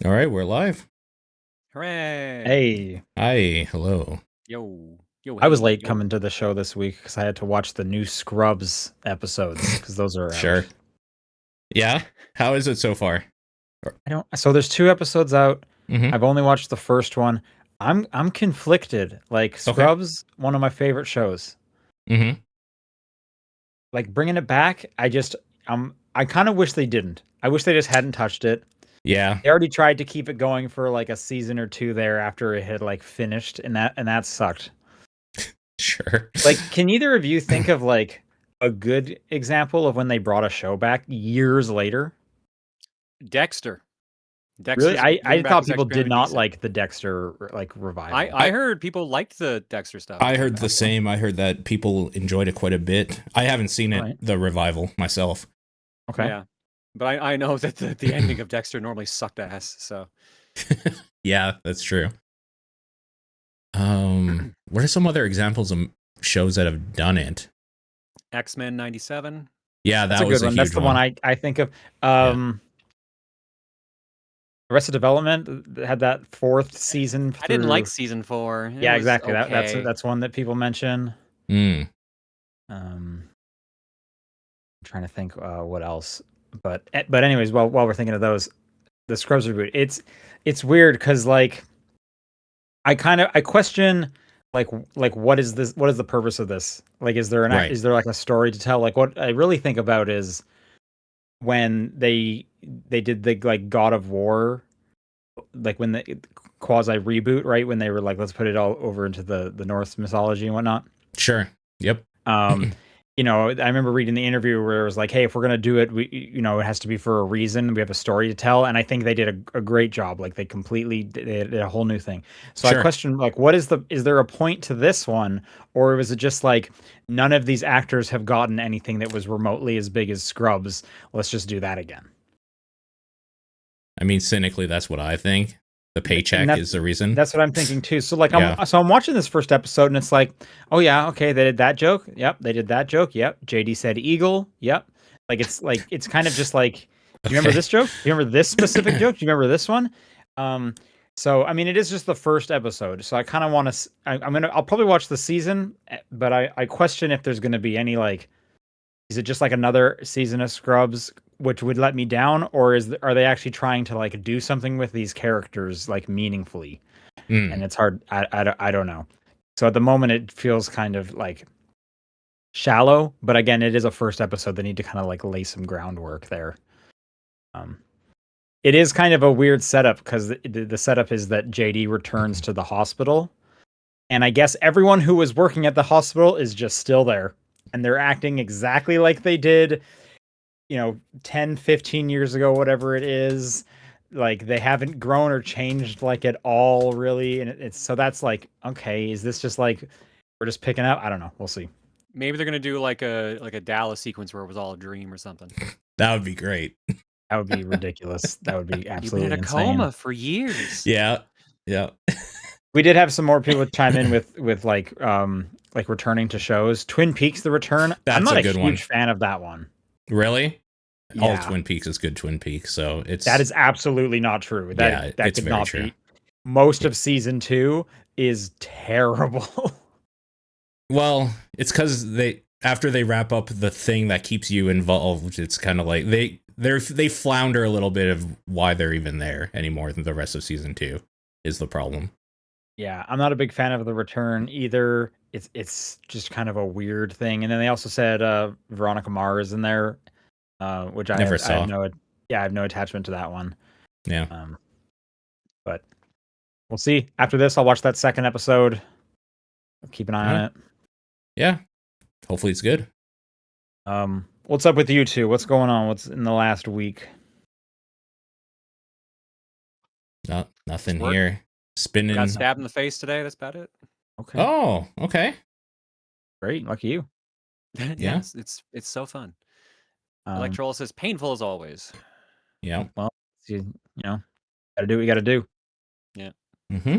All right, we're live. Hooray! Hey, Hi, hello. Yo, yo, I was hey, late yo. coming to the show this week because I had to watch the new Scrubs episodes because those are out. Sure. Yeah. How is it so far? I don't. So there's two episodes out. Mm-hmm. I've only watched the first one. I'm conflicted. Like Okay. Scrubs, one of my favorite shows. Mm-hmm. Like bringing it back, I kind of wish they didn't. I wish they just hadn't touched it. Yeah. They already tried to keep it going for like a season or two there after it had like finished, and that sucked. Sure. Like, can either of you think of like a good example of when they brought a show back years later? Dexter. Really? Dexter's I bringing back thought is people actually did kind of not decent. like the Dexter like revival. I heard people liked the Dexter stuff. I heard the Okay. same. I heard that people enjoyed it quite a bit. I haven't seen All it, right. the revival myself. Okay. Yeah, but I know that the ending of Dexter normally sucked ass. So Yeah, that's true. What are some other examples of shows that have done it? X-Men '97. Yeah, That's that a was good a one. That's huge the one one. I think of. Yeah. Arrested Development had that fourth season I didn't like through. season 4. It Yeah, was exactly. That's okay. that's one that people mention. Mm. I'm trying to think what else. But anyways, while we're thinking of those, the Scrubs reboot, it's weird because like I question like what is this, what is the purpose of this, like Right. is there like a story to tell? Like what I really think about is when they did the like God of War, like when the quasi reboot, right, when they were like let's put it all over into the Norse mythology and whatnot. Sure. Yep. um I remember reading the interview where it was like, hey, if we're going to do it, it has to be for a reason. We have a story to tell. And I think they did a great job. Like they did a whole new thing. So I Sure. question, like, is there a point to this one? Or was it just like, none of these actors have gotten anything that was remotely as big as Scrubs? Let's just do that again. I mean, cynically, that's what I think. The And paycheck is the reason. that's what I'm thinking too. So like Yeah. I'm watching this first episode and it's like, oh yeah, okay, they did that joke. Yep, they did that joke. Yep. JD said eagle. Yep. Like it's kind of just like, do you remember Okay. this joke? Do you remember this specific joke? Do you remember this one? Um so I mean it is just the first episode. So I kind of want to I'll probably watch the season, but I question if there's going to be any like, is it just like another season of Scrubs, which would let me down, or are they actually trying to like do something with these characters like meaningfully? And Mm. it's hard. I don't know. So at the moment, it feels kind of like shallow. But again, it is a first episode. They need to kind of like lay some groundwork there. Um, it is kind of a weird setup because the setup is that JD returns to the hospital, and I guess everyone who was working at the hospital is just still there, and they're acting exactly like they did 10, 15 years ago, whatever it is. Like they haven't grown or changed like at all really, and it's so that's like, okay, is this just like we're just picking up? I don't know, we'll see. Maybe they're gonna do like a Dallas sequence where it was all a dream or something. That would be great. That would be ridiculous. That would be You've been in absolutely a insane. coma for years. Yeah. Yeah. We did have some more people chime in with like returning to shows. Twin Peaks: The Return, I'm That's not a a good one. huge fan of that one. Really? All Yeah, Twin Peaks is good Twin Peaks, so that it's is absolutely not true. yeah, That it's could very not true. be. Most Yeah. of season 2 is terrible. Well, it's because they after they wrap up the thing that keeps you involved, it's kind of like they flounder a little bit of why they're even there anymore than the rest of season 2 is the problem. Yeah, I'm not a big fan of The Return either. It's just kind of a weird thing. And then they also said Veronica Mars in there, which Never I have saw. I have no attachment to that one. Yeah. Um, but we'll see. After this, I'll watch that second episode. Keep an eye All on right. it. Yeah. Hopefully it's good. What's up with you two? What's going on? What's in the last week? Nothing Work. here. Got Spinning. stabbed in the face today. That's about it. Okay, Oh, okay. great. Lucky you. Yeah. Yes, it's so fun. Um, Electrolysis painful as always. Yeah. well, you know, gotta do what you gotta do. Yeah. Mm-hmm.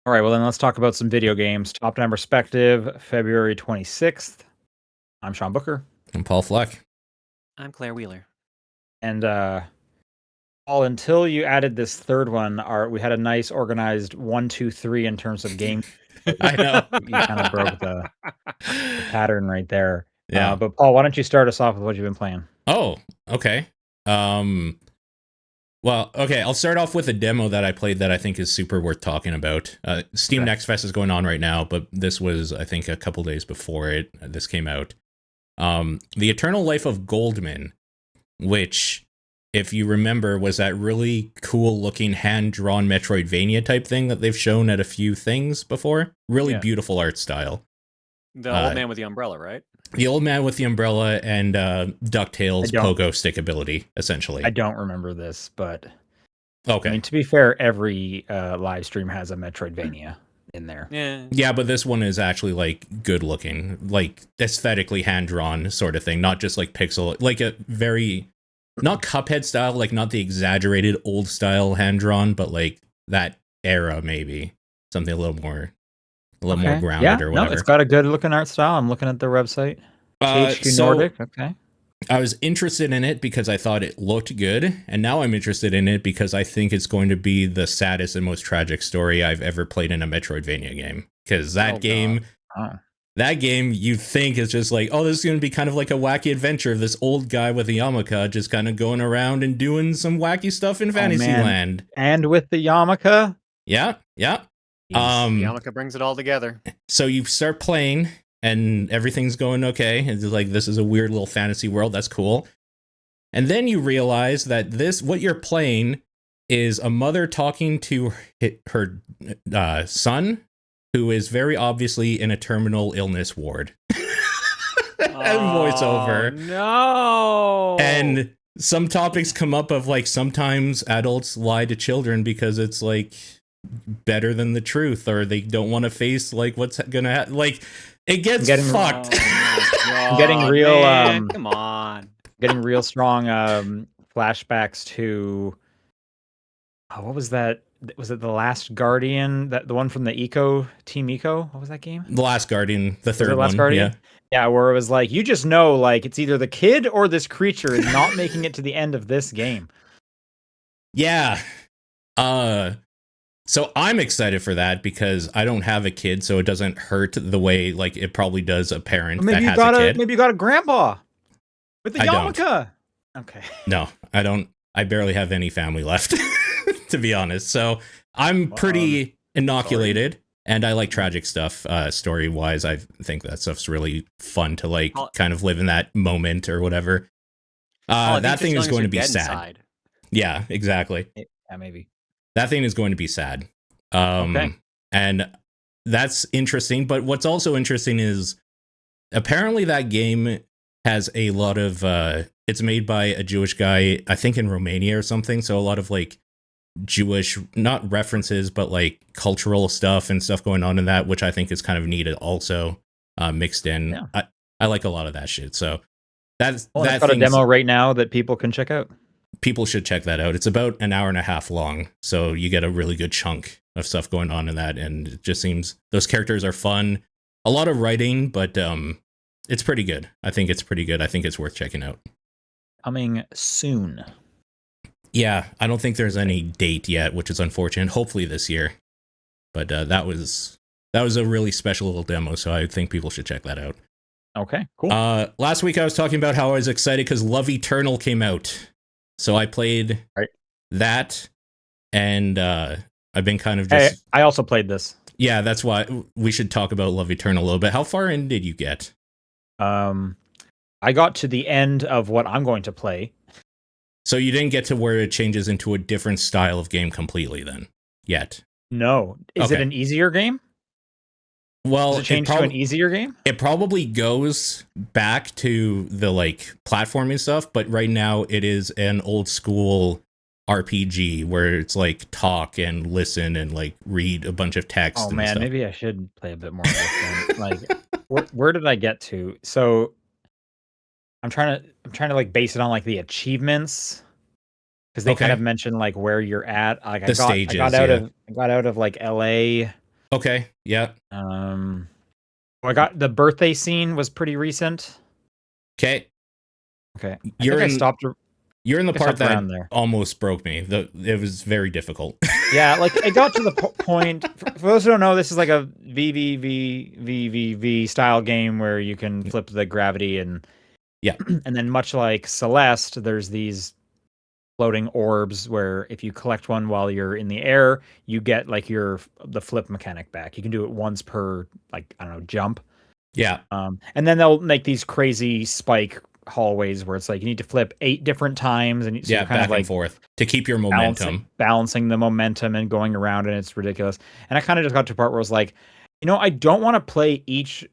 All right, well then let's talk about some video games. Top Down Perspective, February 26th. I'm Sean Booker. And Paul Fleck. I'm Claire Wheeler. And Paul, until you added this third one, we had a nice organized 1, 2, 3 in terms of game. I know. You kind of broke the pattern right there. Yeah. But Paul, why don't you start us off with what you've been playing? Oh, okay. Well, okay, I'll start off with a demo that I played that I think is super worth talking about. Steam Next Fest is going on right now, but this was, I think, a couple days before this came out. The Eternal Life of Goldman, which, if you remember, was that really cool-looking hand-drawn Metroidvania type thing that they've shown at a few things before. Really beautiful art style. The old man with the umbrella, right? The old man with the umbrella and DuckTales pogo stick ability, essentially. I don't remember this, but okay. I mean, to be fair, every live stream has a Metroidvania in there. Yeah, but this one is actually like good looking, like aesthetically hand drawn sort of thing, not just like pixel, like a very not Cuphead style, like not the exaggerated old style hand drawn, but like that era maybe something a little more grounded or whatever. No, it's got a good looking art style. I'm looking at their website. THQ Nordic. Okay. I was interested in it because I thought it looked good, and now I'm interested in it because I think it's going to be the saddest and most tragic story I've ever played in a Metroidvania game. Because that game you think is just like, oh, this is going to be kind of like a wacky adventure of this old guy with a yarmulke just kind of going around and doing some wacky stuff in Fantasyland. And with the yarmulke? Yeah. the yarmulke brings it all together. So you start playing, and everything's going okay. It's like, this is a weird little fantasy world. That's cool. And then you realize that what you're playing is a mother talking to her son, who is very obviously in a terminal illness ward. And voiceover. No. And some topics come up of like, sometimes adults lie to children because it's like better than the truth, or they don't want to face like what's gonna happen. Like, it gets fucked. God, getting real man, come on. Getting real strong flashbacks to what was that? Was it The Last Guardian? The one from the Team Eco? What was that game? The Last Guardian, the third Last one. Guardian? Yeah, where it was like, you just know, like, it's either the kid or this creature is not making it to the end of this game. Yeah. So I'm excited for that because I don't have a kid, so it doesn't hurt the way like it probably does a parent that has a kid. Maybe you got a grandpa with the yarmulke. Okay. No, I don't. I barely have any family left, to be honest. So I'm pretty inoculated, and I like tragic stuff. Story wise, I think that stuff's really fun to like kind of live in that moment or whatever. That thing is going to be sad. Inside. Yeah, exactly. Yeah, maybe. That thing is going to be sad. Okay. And that's interesting. But what's also interesting is apparently that game has a lot of, it's made by a Jewish guy, I think in Romania or something. So a lot of like Jewish, not references, but like cultural stuff and stuff going on in that, which I think is kind of neat also mixed in. Yeah. I like a lot of that shit. So that's got a demo right now that people can check out. People should check that out. It's about an hour and a half long, so you get a really good chunk of stuff going on in that, and it just seems those characters are fun. A lot of writing, but it's pretty good. I think it's pretty good. I think it's worth checking out. Coming soon. Yeah, I don't think there's any date yet, which is unfortunate. Hopefully this year. But that was a really special little demo, so I think people should check that out. Okay, cool. Last week I was talking about how I was excited because Love Eternal came out. So I played that, and I've been kind of just... Hey, I also played this. Yeah, that's why we should talk about Love Eternal a little bit. How far in did you get? I got to the end of what I'm going to play. So you didn't get to where it changes into a different style of game completely then, yet? No. Is it an easier game? Well, does it change to an easier game? It probably goes back to the like platforming stuff, but right now it is an old school RPG where it's like talk and listen and like read a bunch of text. Oh man, maybe I should play a bit more of this. Like, where did I get to? So I'm trying to like base it on like the achievements, because they kind of mention like where you're at. Like I got out of like LA. Okay. Yeah. I got the birthday scene was pretty recent. Okay. I stopped You're in the part that around there. almost broke me. It was very difficult. Yeah, like it got to the point. For those who don't know, this is like a VVV style game where you can flip the gravity and Yeah. And then much like Celeste, there's these floating orbs where if you collect one while you're in the air, you get like the flip mechanic back. You can do it once per, like, I don't know, jump. Yeah. And then they'll make these crazy spike hallways where it's like you need to flip 8 different times, and so Yeah, you're kind back of like and forth to keep your momentum. balancing the momentum and going around, and it's ridiculous. And I kind of just got to a part where I was like, I don't want to play each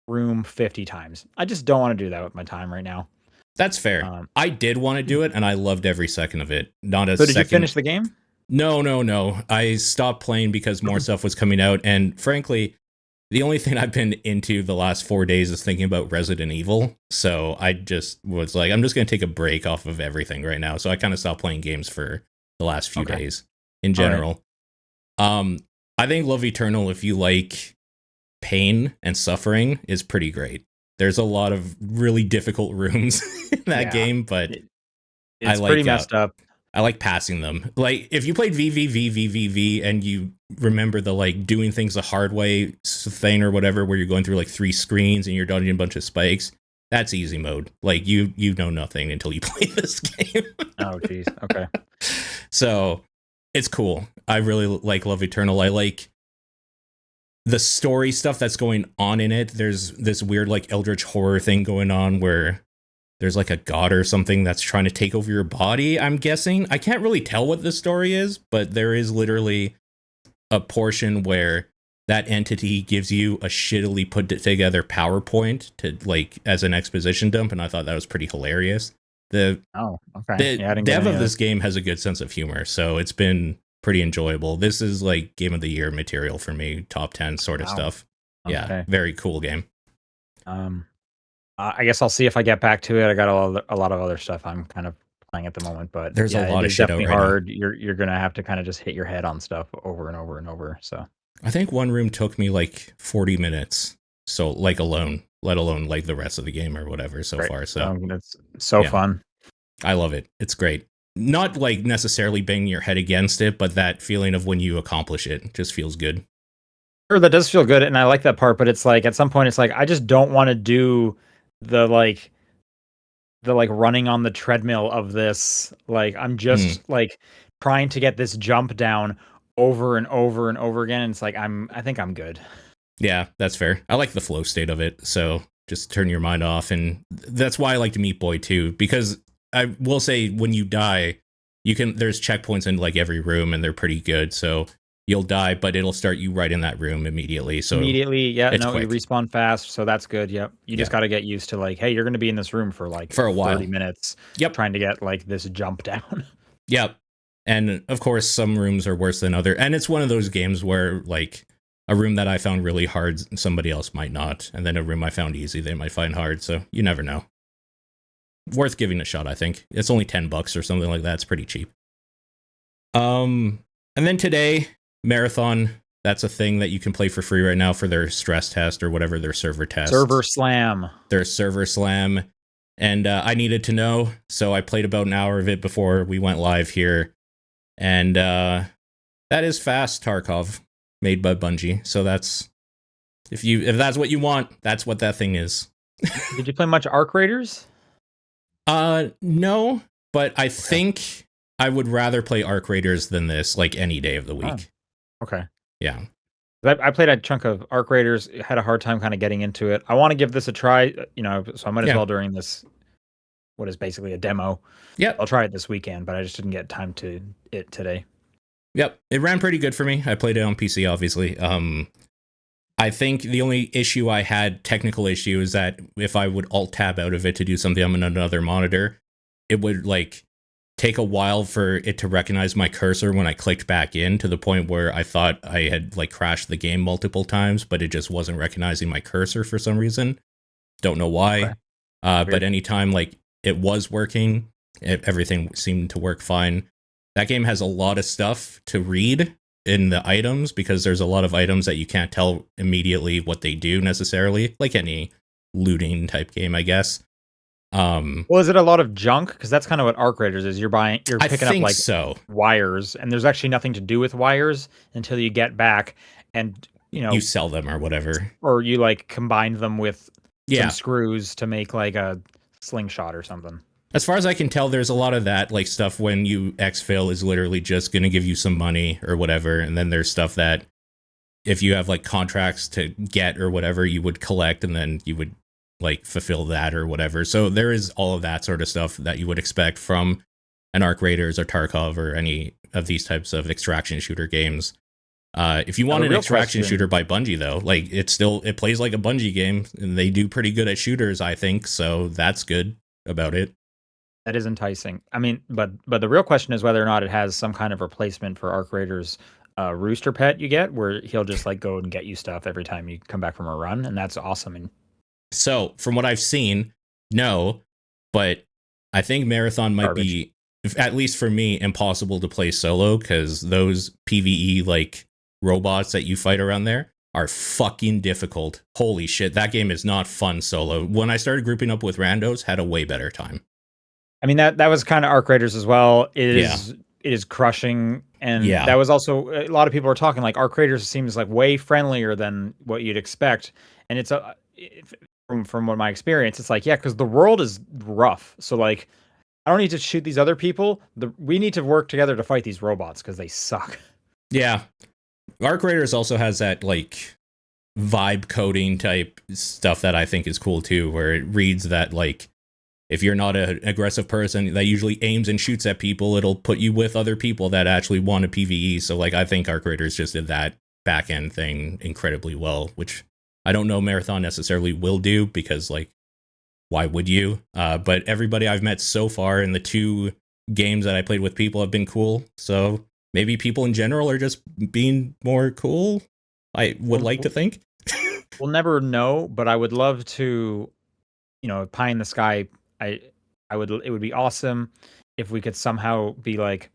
room 50 times. I just don't want to do that with my time right now. That's fair. I did want to do it, and I loved every second of it. Not a So second. did you finish the game? No. I stopped playing because more stuff was coming out, and frankly, the only thing I've been into the last 4 days is thinking about Resident Evil. So I just was like, I'm just going to take a break off of everything right now. So I kind of stopped playing games for the last few days in general. Right. I think Love Eternal, if you like pain and suffering, is pretty great. There's a lot of really difficult rooms in that game, but it's pretty messed up. I like passing them. Like, if you played VVVVVV and you remember the, like, doing things the hard way thing or whatever, where you're going through, like, 3 screens and you're dodging a bunch of spikes, that's easy mode. Like, you know nothing until you play this game. Oh, jeez. Okay. So, it's cool. I really like Love Eternal. I like the story stuff that's going on in it. There's this weird, like, eldritch horror thing going on where there's like a god or something that's trying to take over your body, I'm guessing. I can't really tell what the story is, but there is literally a portion where that entity gives you a shittily put together PowerPoint to, like, as an exposition dump, and I thought that was pretty hilarious. The dev of this game has a good sense of humor, so it's been pretty enjoyable. This is like game of the year material for me, top 10 sort of stuff. Yeah, very cool game. I guess I'll see if I get back to it. I got a lot of other stuff I'm kind of playing at the moment, but there's a lot of shit out right hard. Now. You're gonna have to kind of just hit your head on stuff over and over and over. So I think one room took me like 40 minutes. So, like, alone, let alone like the rest of the game or whatever so far. So it's so fun. I love it. It's great. Not like necessarily banging your head against it, but that feeling of when you accomplish it just feels good. Sure, that does feel good, and I like that part. But it's like at some point, it's like I just don't want to do the running on the treadmill of this. Like, I'm just like trying to get this jump down over and over and over again. And it's like I think I'm good. Yeah, that's fair. I like the flow state of it. So just turn your mind off, and that's why I like Meat Boy too, because I will say when you die, there's checkpoints in like every room, and they're pretty good. So you'll die, but it'll start you right in that room immediately. So you respawn fast, so that's good. Yep. You just got to get used to, like, hey, you're going to be in this room for a while, 30 minutes. Yep. Trying to get like this jump down. Yep. And of course, some rooms are worse than other. And it's one of those games where, like, a room that I found really hard, somebody else might not. And then a room I found easy, they might find hard. So you never know. Worth giving a shot, I think. It's only $10 or something like that. It's pretty cheap. And then today, Marathon, that's a thing that you can play for free right now for their stress test or whatever, their server test. Server slam. Their server slam. And I needed to know, so I played about an hour of it before we went live here. And that is fast, Tarkov, made by Bungie. So that's, if that's what you want, that's what that thing is. Did you play much Arc Raiders? No, but I think I would rather play Arc Raiders than this, like, any day of the week. Oh, okay. Yeah. I played a chunk of Arc Raiders, had a hard time kind of getting into it. I want to give this a try, so I might as well during this, what is basically a demo. Yep. I'll try it this weekend, but I just didn't get time to it today. Yep. It ran pretty good for me. I played it on PC, obviously. I think the only issue I had, technical issue, is that if I would alt-tab out of it to do something on another monitor, it would, like, take a while for it to recognize my cursor when I clicked back in, to the point where I thought I had, like, crashed the game multiple times, but it just wasn't recognizing my cursor for some reason. Don't know why. Okay. But anytime, like, it was working, everything seemed to work fine. That game has a lot of stuff to read in the items, because there's a lot of items that you can't tell immediately what they do necessarily, like any looting type game, I guess. Well, is it a lot of junk? Because that's kind of what Arc Raiders is. You're I picking up think like so. wires, and there's actually nothing to do with wires until you get back, and You sell them or whatever. or you like combine them with Yeah. some screws to make like a slingshot or something. As far as I can tell, there's a lot of that like stuff when you exfil is literally just going to give you some money or whatever. And then there's stuff that if you have like contracts to get or whatever, you would collect and then you would like fulfill that or whatever. So there is all of that sort of stuff that you would expect from an Arc Raiders or Tarkov or any of these types of extraction shooter games. If you want an extraction shooter by Bungie, though, like it plays like a Bungie game, and they do pretty good at shooters, I think. So that's good about it. That is enticing. I mean, but the real question is whether or not it has some kind of replacement for Arc Raiders rooster pet you get, where he'll just like go and get you stuff every time you come back from a run, and that's awesome. And so, from what I've seen, no, but I think Marathon might be, at least for me, impossible to play solo because those PvE like robots that you fight around there are fucking difficult. Holy shit, that game is not fun solo. When I started grouping up with randos, had a way better time. I mean that was kind of Arc Raiders as well. It is crushing, and that was also a lot of people are talking like Arc Raiders seems like way friendlier than what you'd expect, and it's from what my experience, it's like because the world is rough. So like, I don't need to shoot these other people. We need to work together to fight these robots because they suck. Yeah, Arc Raiders also has that like vibe coding type stuff that I think is cool too, where it reads that like if you're not an aggressive person that usually aims and shoots at people, it'll put you with other people that actually want a PvE. So like I think Arc Raiders just did that back end thing incredibly well, which I don't know Marathon necessarily will do because like why would you? But everybody I've met so far in the 2 games that I played with people have been cool. So maybe people in general are just being more cool. I would like to think. We'll never know, but I would love to, pie in the sky. It would be awesome if we could somehow be like,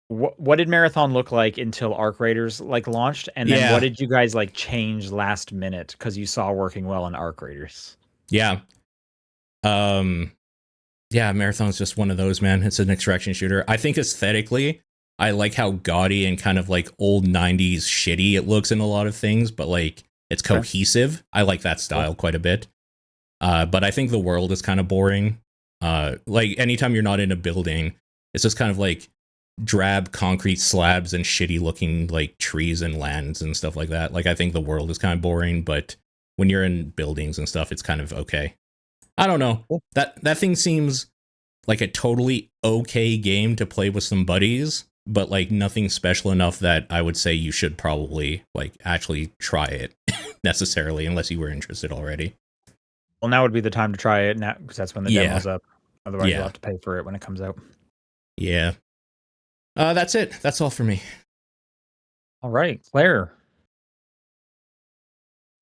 what did Marathon look like until Arc Raiders like launched, and then what did you guys like change last minute because you saw working well in Arc Raiders? Yeah. Marathon's just one of those, man. It's an extraction shooter. I think aesthetically, I like how gaudy and kind of like old 90s shitty it looks in a lot of things, but like it's cohesive. I like that style quite a bit. But I think the world is kind of boring. Like anytime you're not in a building, it's just kind of like drab concrete slabs and shitty looking like trees and lands and stuff like that. Like I think the world is kind of boring, but when you're in buildings and stuff, it's kind of okay. I don't know. That thing seems like a totally okay game to play with some buddies, but like nothing special enough that I would say you should probably like actually try it necessarily unless you were interested already. Well, now would be the time to try it now because that's when the demo's up. Otherwise, you'll have to pay for it when it comes out. Yeah. That's it. That's all for me. All right, Claire.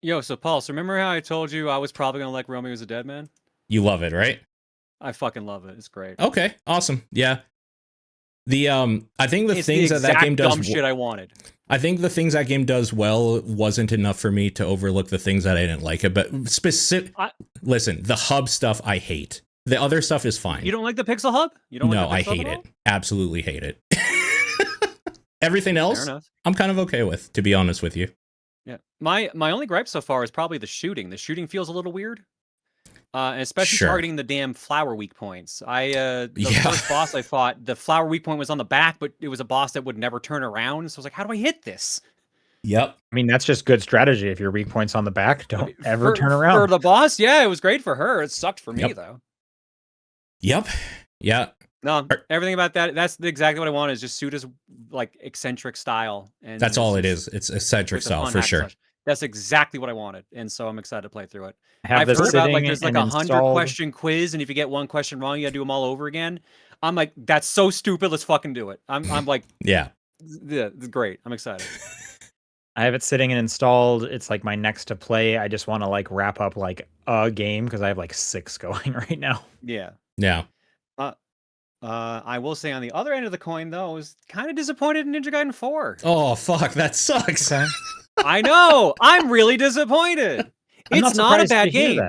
Yo, so Paul, so remember how I told you I was probably gonna like Romeo as a Dead Man? You love it, right? I fucking love it. It's great. Okay, awesome. Yeah. The I think the it's things the that game does dumb shit I wanted. I think the things that game does well wasn't enough for me to overlook the things that I didn't like it. But listen, the hub stuff I hate. The other stuff is fine. You don't like the Pixel Hub? You don't? No, like the I hate it. Absolutely hate it. Everything else, I'm kind of okay with, to be honest with you. Yeah, my only gripe so far is probably the shooting. The shooting feels a little weird, and especially targeting the damn flower weak points. The first boss I fought, the flower weak point was on the back, but it was a boss that would never turn around. So I was like, how do I hit this? Yep. I mean, that's just good strategy. If your weak point's on the back, don't ever turn around. For the boss, yeah, it was great for her. It sucked for me though. Yep. Yeah. No, everything about that's exactly what I want is just Suda's like eccentric style. And that's all it is. It's eccentric style for sure. That's exactly what I wanted. And so I'm excited to play through it. I've heard about like there's like 100-question quiz. And if you get one question wrong, you gotta do them all over again. I'm like, that's so stupid. Let's fucking do it. I'm like, yeah, it's great. I'm excited. I have it sitting and installed. It's like my next to play. I just want to like wrap up like a game because I have like 6 going right now. Yeah. Yeah. I will say on the other end of the coin, though, I was kind of disappointed in Ninja Gaiden 4. Oh, fuck. That sucks. I know. I'm really disappointed. It's not a bad game.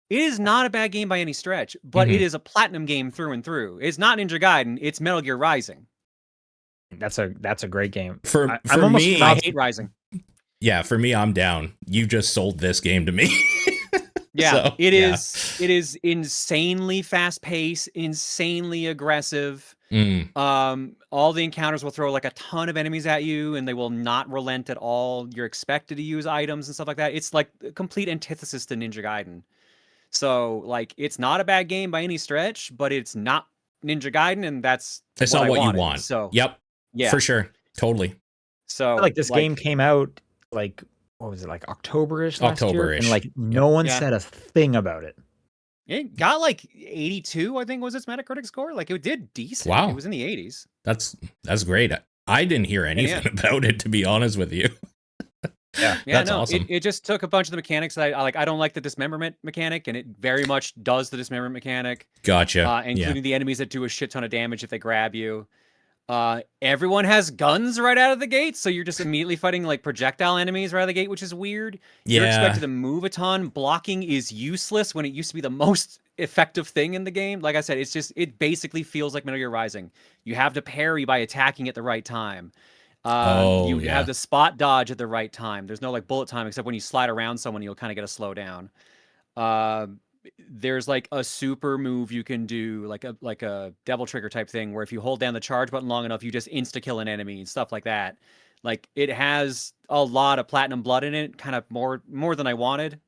It is not a bad game by any stretch, but it is a platinum game through and through. It's not Ninja Gaiden. It's Metal Gear Rising. That's a great game. For me, I hate Rising. Yeah, for me, I'm down. You just sold this game to me. Yeah, so, it is insanely fast paced, insanely aggressive. All the encounters will throw like a ton of enemies at you, and they will not relent at all. You're expected to use items and stuff like that. It's like a complete antithesis to Ninja Gaiden. So, like, it's not a bad game by any stretch, but it's not Ninja Gaiden, and that's not what you want. So, yep, yeah, for sure, totally. So, like this game came out like what was it, like October-ish last year, and like no one said a thing about it. It got like 82, I think, was its Metacritic score. Like it did decent. Wow, it was in the 80s. That's great. I didn't hear anything about it, to be honest with you. Yeah, that's awesome. It just took a bunch of the mechanics that I like. I don't like the dismemberment mechanic, and it very much does the dismemberment mechanic. Gotcha. Including the enemies that do a shit ton of damage if they grab you. Everyone has guns right out of the gate, so you're just immediately fighting like projectile enemies right out of the gate, which is weird. You're expected to move a ton. Blocking is useless when it used to be the most effective thing in the game. Like I said, it basically feels like Metal Gear Rising. You have to parry by attacking at the right time. You have to spot dodge at the right time. There's no like bullet time, except when you slide around someone, you'll kind of get a slow down. There's like a super move you can do, like a devil trigger type thing, where if you hold down the charge button long enough, you just insta kill an enemy and stuff like that. Like it has a lot of platinum blood in it, kind of more than I wanted.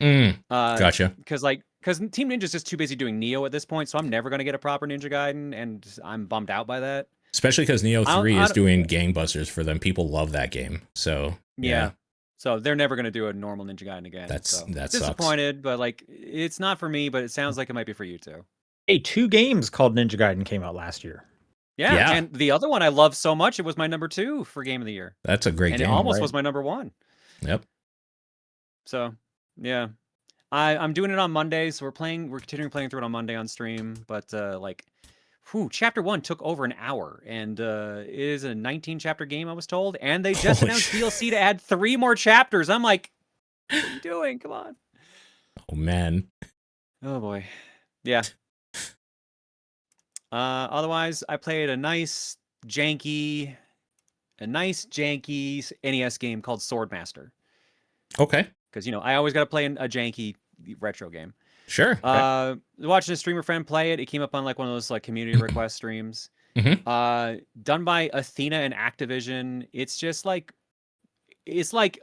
Gotcha. Because Team Ninja's just too busy doing Neo at this point, so I'm never gonna get a proper Ninja Gaiden, and I'm bummed out by that. Especially because Neo 3 is doing gangbusters for them. People love that game. So yeah. So they're never going to do a normal Ninja Gaiden again. That's disappointed, sucks. But like it's not for me, but it sounds like it might be for you too. Hey, 2 games called Ninja Gaiden came out last year. Yeah, and the other one I love so much, it was my number 2 for game of the year. That's a great game. And it almost was my number 1. Yep. So, yeah. I'm doing it on Monday, so we're continuing playing through it on Monday on stream, but chapter 1 took over an hour, and it is a 19 chapter game, I was told, and they just announced DLC to add 3 more chapters. I'm like, what are you doing? Come on. Oh man. Oh boy. Yeah. Otherwise, I played a nice janky NES game called Swordmaster. Okay. Because I always got to play a janky retro game. Sure. Watching a streamer friend play it. It came up on like one of those like community request streams. Done by Athena and Activision. It's just like,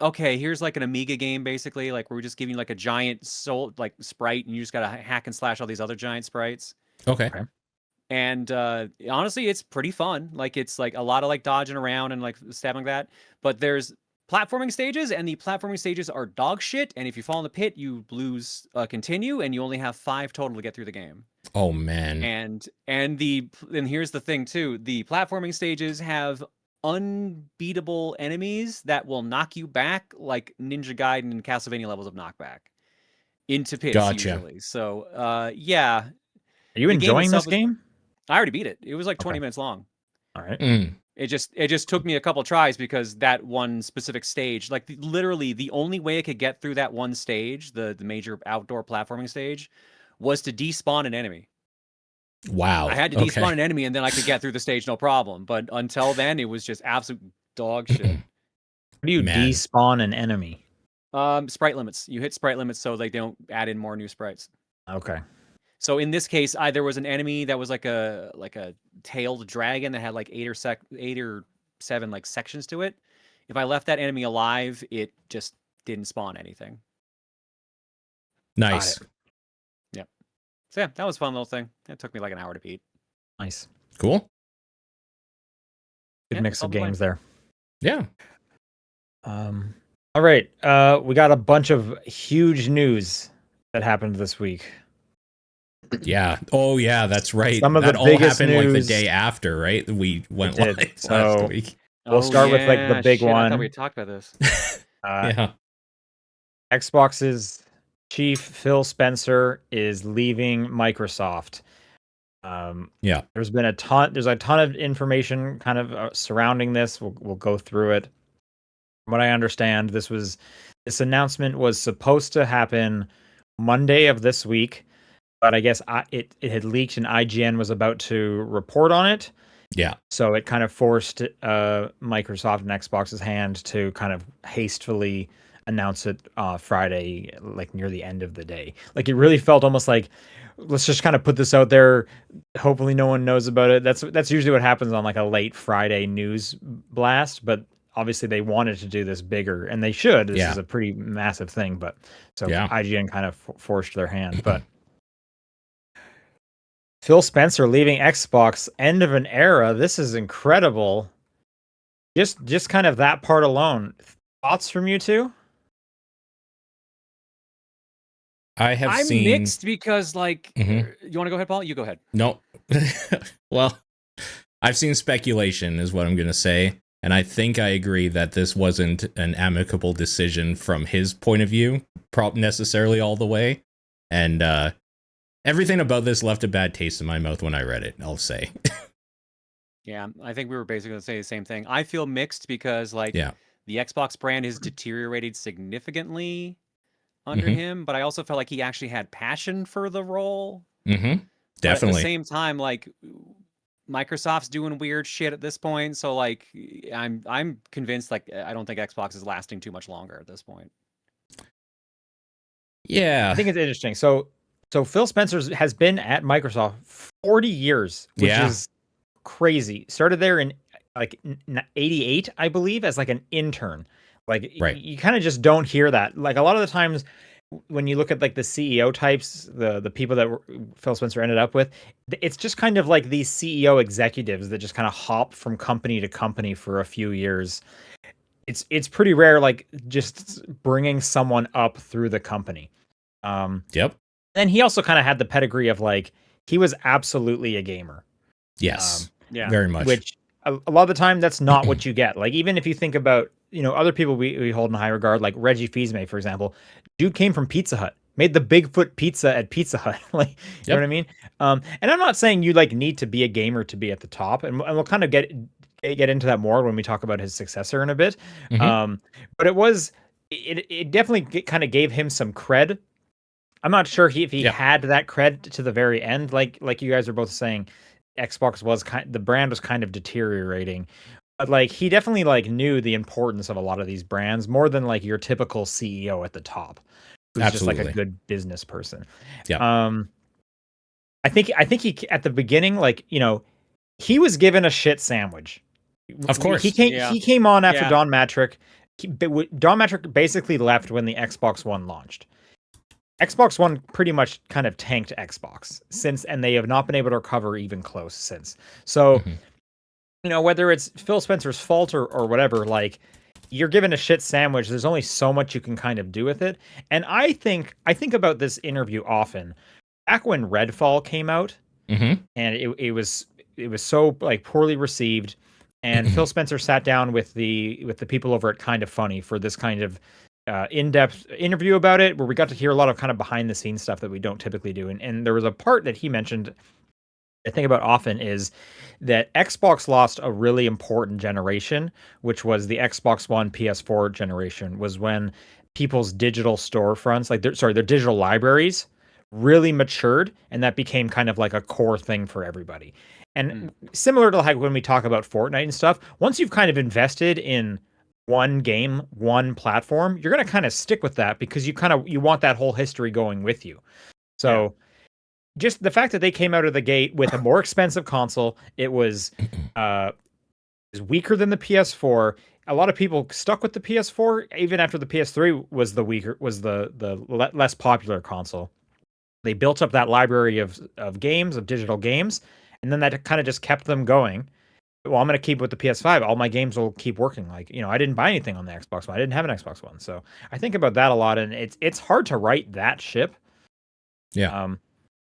okay, here's like an Amiga game basically. Like we're just giving you like a giant sprite, and you just gotta hack and slash all these other giant sprites. Okay. And honestly, it's pretty fun. Like it's like a lot of like dodging around and like stabbing like that. But there's platforming stages, and the platforming stages are dog shit, and if you fall in the pit, you lose continue, and you only have 5 total to get through the game. Oh man. And here's the thing too, the platforming stages have unbeatable enemies that will knock you back like Ninja Gaiden and Castlevania levels of knockback into pits usually. So yeah. Are you enjoying this game? I already beat it. It was like 20 minutes long. All right. It just took me a couple tries because that one specific stage, like literally the only way I could get through that one stage, the major outdoor platforming stage, was to despawn an enemy. Wow. I had to despawn an enemy, and then I could get through the stage no problem. But until then, it was just absolute dog shit. How do you despawn an enemy? Sprite limits. You hit sprite limits so they don't add in more new sprites. Okay. So in this case, there was an enemy that was like a tailed dragon that had like 8 or 7 like sections to it. If I left that enemy alive, it just didn't spawn anything. Nice. Yeah. So yeah, that was a fun little thing. It took me like an hour to beat. Nice. Cool. Good mix of games there. Yeah. All right. We got a bunch of huge news that happened this week. Yeah. Oh, yeah. That's right. Some of that the all biggest happened news, like the day after, right? We went live last week. We'll start with like the big one. I thought we talked about this. Yeah. Xbox's chief Phil Spencer is leaving Microsoft. Yeah. There's a ton of information kind of surrounding this. We'll go through it. From what I understand, this announcement was supposed to happen Monday of this week, but I guess it had leaked and IGN was about to report on it. Yeah. So it kind of forced Microsoft and Xbox's hand to kind of hastily announce it Friday, like near the end of the day. Like it really felt almost like, let's just kind of put this out there. Hopefully no one knows about it. That's usually what happens on like a late Friday news blast, but obviously they wanted to do this bigger, and they should. This is a pretty massive thing, but so IGN kind of forced their hand. But Phil Spencer leaving Xbox, end of an era. This is incredible. Just kind of that part alone. Thoughts from you two? I'm mixed because, like, you want to go ahead, Paul? You go ahead. No. Well, I've seen speculation, is what I'm going to say. And I think I agree that this wasn't an amicable decision from his point of view, necessarily all the way. And everything about this left a bad taste in my mouth when I read it, I'll say. Yeah, I think we were basically going to say the same thing. I feel mixed because, like, the Xbox brand has deteriorated significantly under him, but I also felt like he actually had passion for the role. Definitely. But at the same time, like, Microsoft's doing weird shit at this point, so like I'm convinced, like, I don't think Xbox is lasting too much longer at this point. Yeah. I think it's interesting. So Phil Spencer has been at Microsoft 40 years, which is crazy. Started there in like 88, I believe, as like an intern. Like you kind of just don't hear that. Like a lot of the times when you look at like the CEO types, the people that Phil Spencer ended up with, it's just kind of like these CEO executives that just kind of hop from company to company for a few years. It's pretty rare, like just bringing someone up through the company. Yep. And he also kind of had the pedigree of like, he was absolutely a gamer. Yes. Very much. Which a lot of the time that's not what you get. Like even if you think about, other people we hold in high regard, like Reggie Fils-Aimé, for example, dude came from Pizza Hut, made the Bigfoot pizza at Pizza Hut. Like, you know what I mean? And I'm not saying you like need to be a gamer to be at the top, and we'll kind of get into that more when we talk about his successor in a bit. But it definitely kind of gave him some cred. I'm not sure if he had that cred to the very end, like you guys are both saying. Xbox was the brand was kind of deteriorating, but like he definitely like knew the importance of a lot of these brands more than like your typical CEO at the top, who's just like a good business person. I think he at the beginning, like he was given a shit sandwich. Of course, he came on after Don Matrick. Don Matrick basically left when the Xbox One launched. Xbox One pretty much kind of tanked Xbox since, and they have not been able to recover even close since. So, whether it's Phil Spencer's fault or whatever, like you're given a shit sandwich. There's only so much you can kind of do with it. And I think about this interview often. Back when Redfall came out, and it was so like poorly received, and Phil Spencer sat down with the people over at Kind of Funny for this kind of in-depth interview about it, where we got to hear a lot of kind of behind the scenes stuff that we don't typically do. And there was a part that he mentioned I think about often is that Xbox lost a really important generation, which was the Xbox One, PS4 generation, was when people's digital storefronts, like their digital libraries really matured, and that became kind of like a core thing for everybody. And similar to like when we talk about Fortnite and stuff, once you've kind of invested in one game, one platform, you're going to kind of stick with that because you want that whole history going with you. So just the fact that they came out of the gate with a more expensive console, it was weaker than the PS4. A lot of people stuck with the PS4 even after the PS3 was the less popular console. They built up that library of games, of digital games, and then that kind of just kept them going. Well, I'm going to keep with the PS5. All my games will keep working. Like, I didn't buy anything on the Xbox One. I didn't have an Xbox One. So I think about that a lot, and it's hard to right that ship. Yeah.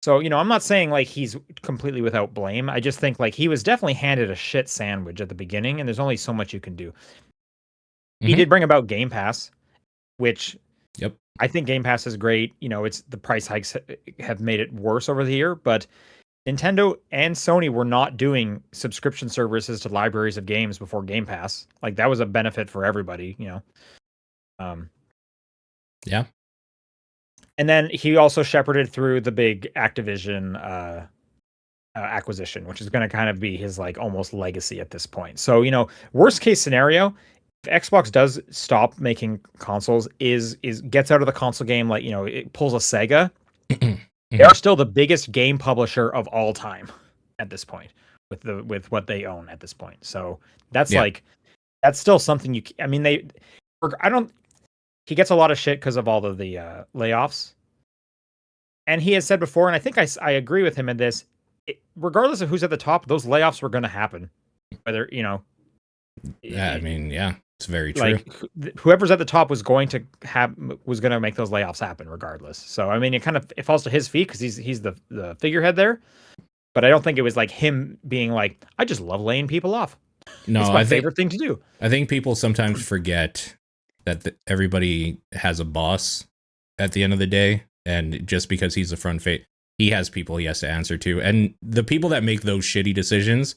So, I'm not saying like he's completely without blame. I just think like he was definitely handed a shit sandwich at the beginning, and there's only so much you can do. He did bring about Game Pass, which I think Game Pass is great. It's the price hikes have made it worse over the year, but Nintendo and Sony were not doing subscription services to libraries of games before Game Pass. Like that was a benefit for everybody, Yeah. And then he also shepherded through the big Activision acquisition, which is going to kind of be his like almost legacy at this point. So, worst case scenario, if Xbox does stop making consoles, is gets out of the console game, like, it pulls a Sega, they are still the biggest game publisher of all time at this point with what they own at this point. So that's that's still something he gets a lot of shit because of all of the layoffs. And he has said before, and I think I agree with him in this, regardless of who's at the top, those layoffs were going to happen. Whether, it's very true. Like whoever's at the top was going to make those layoffs happen regardless. So, it falls to his feet because he's the figurehead there. But I don't think it was like him being like, I just love laying people off. No, it's my favorite thing to do. I think people sometimes forget that everybody has a boss at the end of the day. And just because he's the front face, he has people he has to answer to. And the people that make those shitty decisions,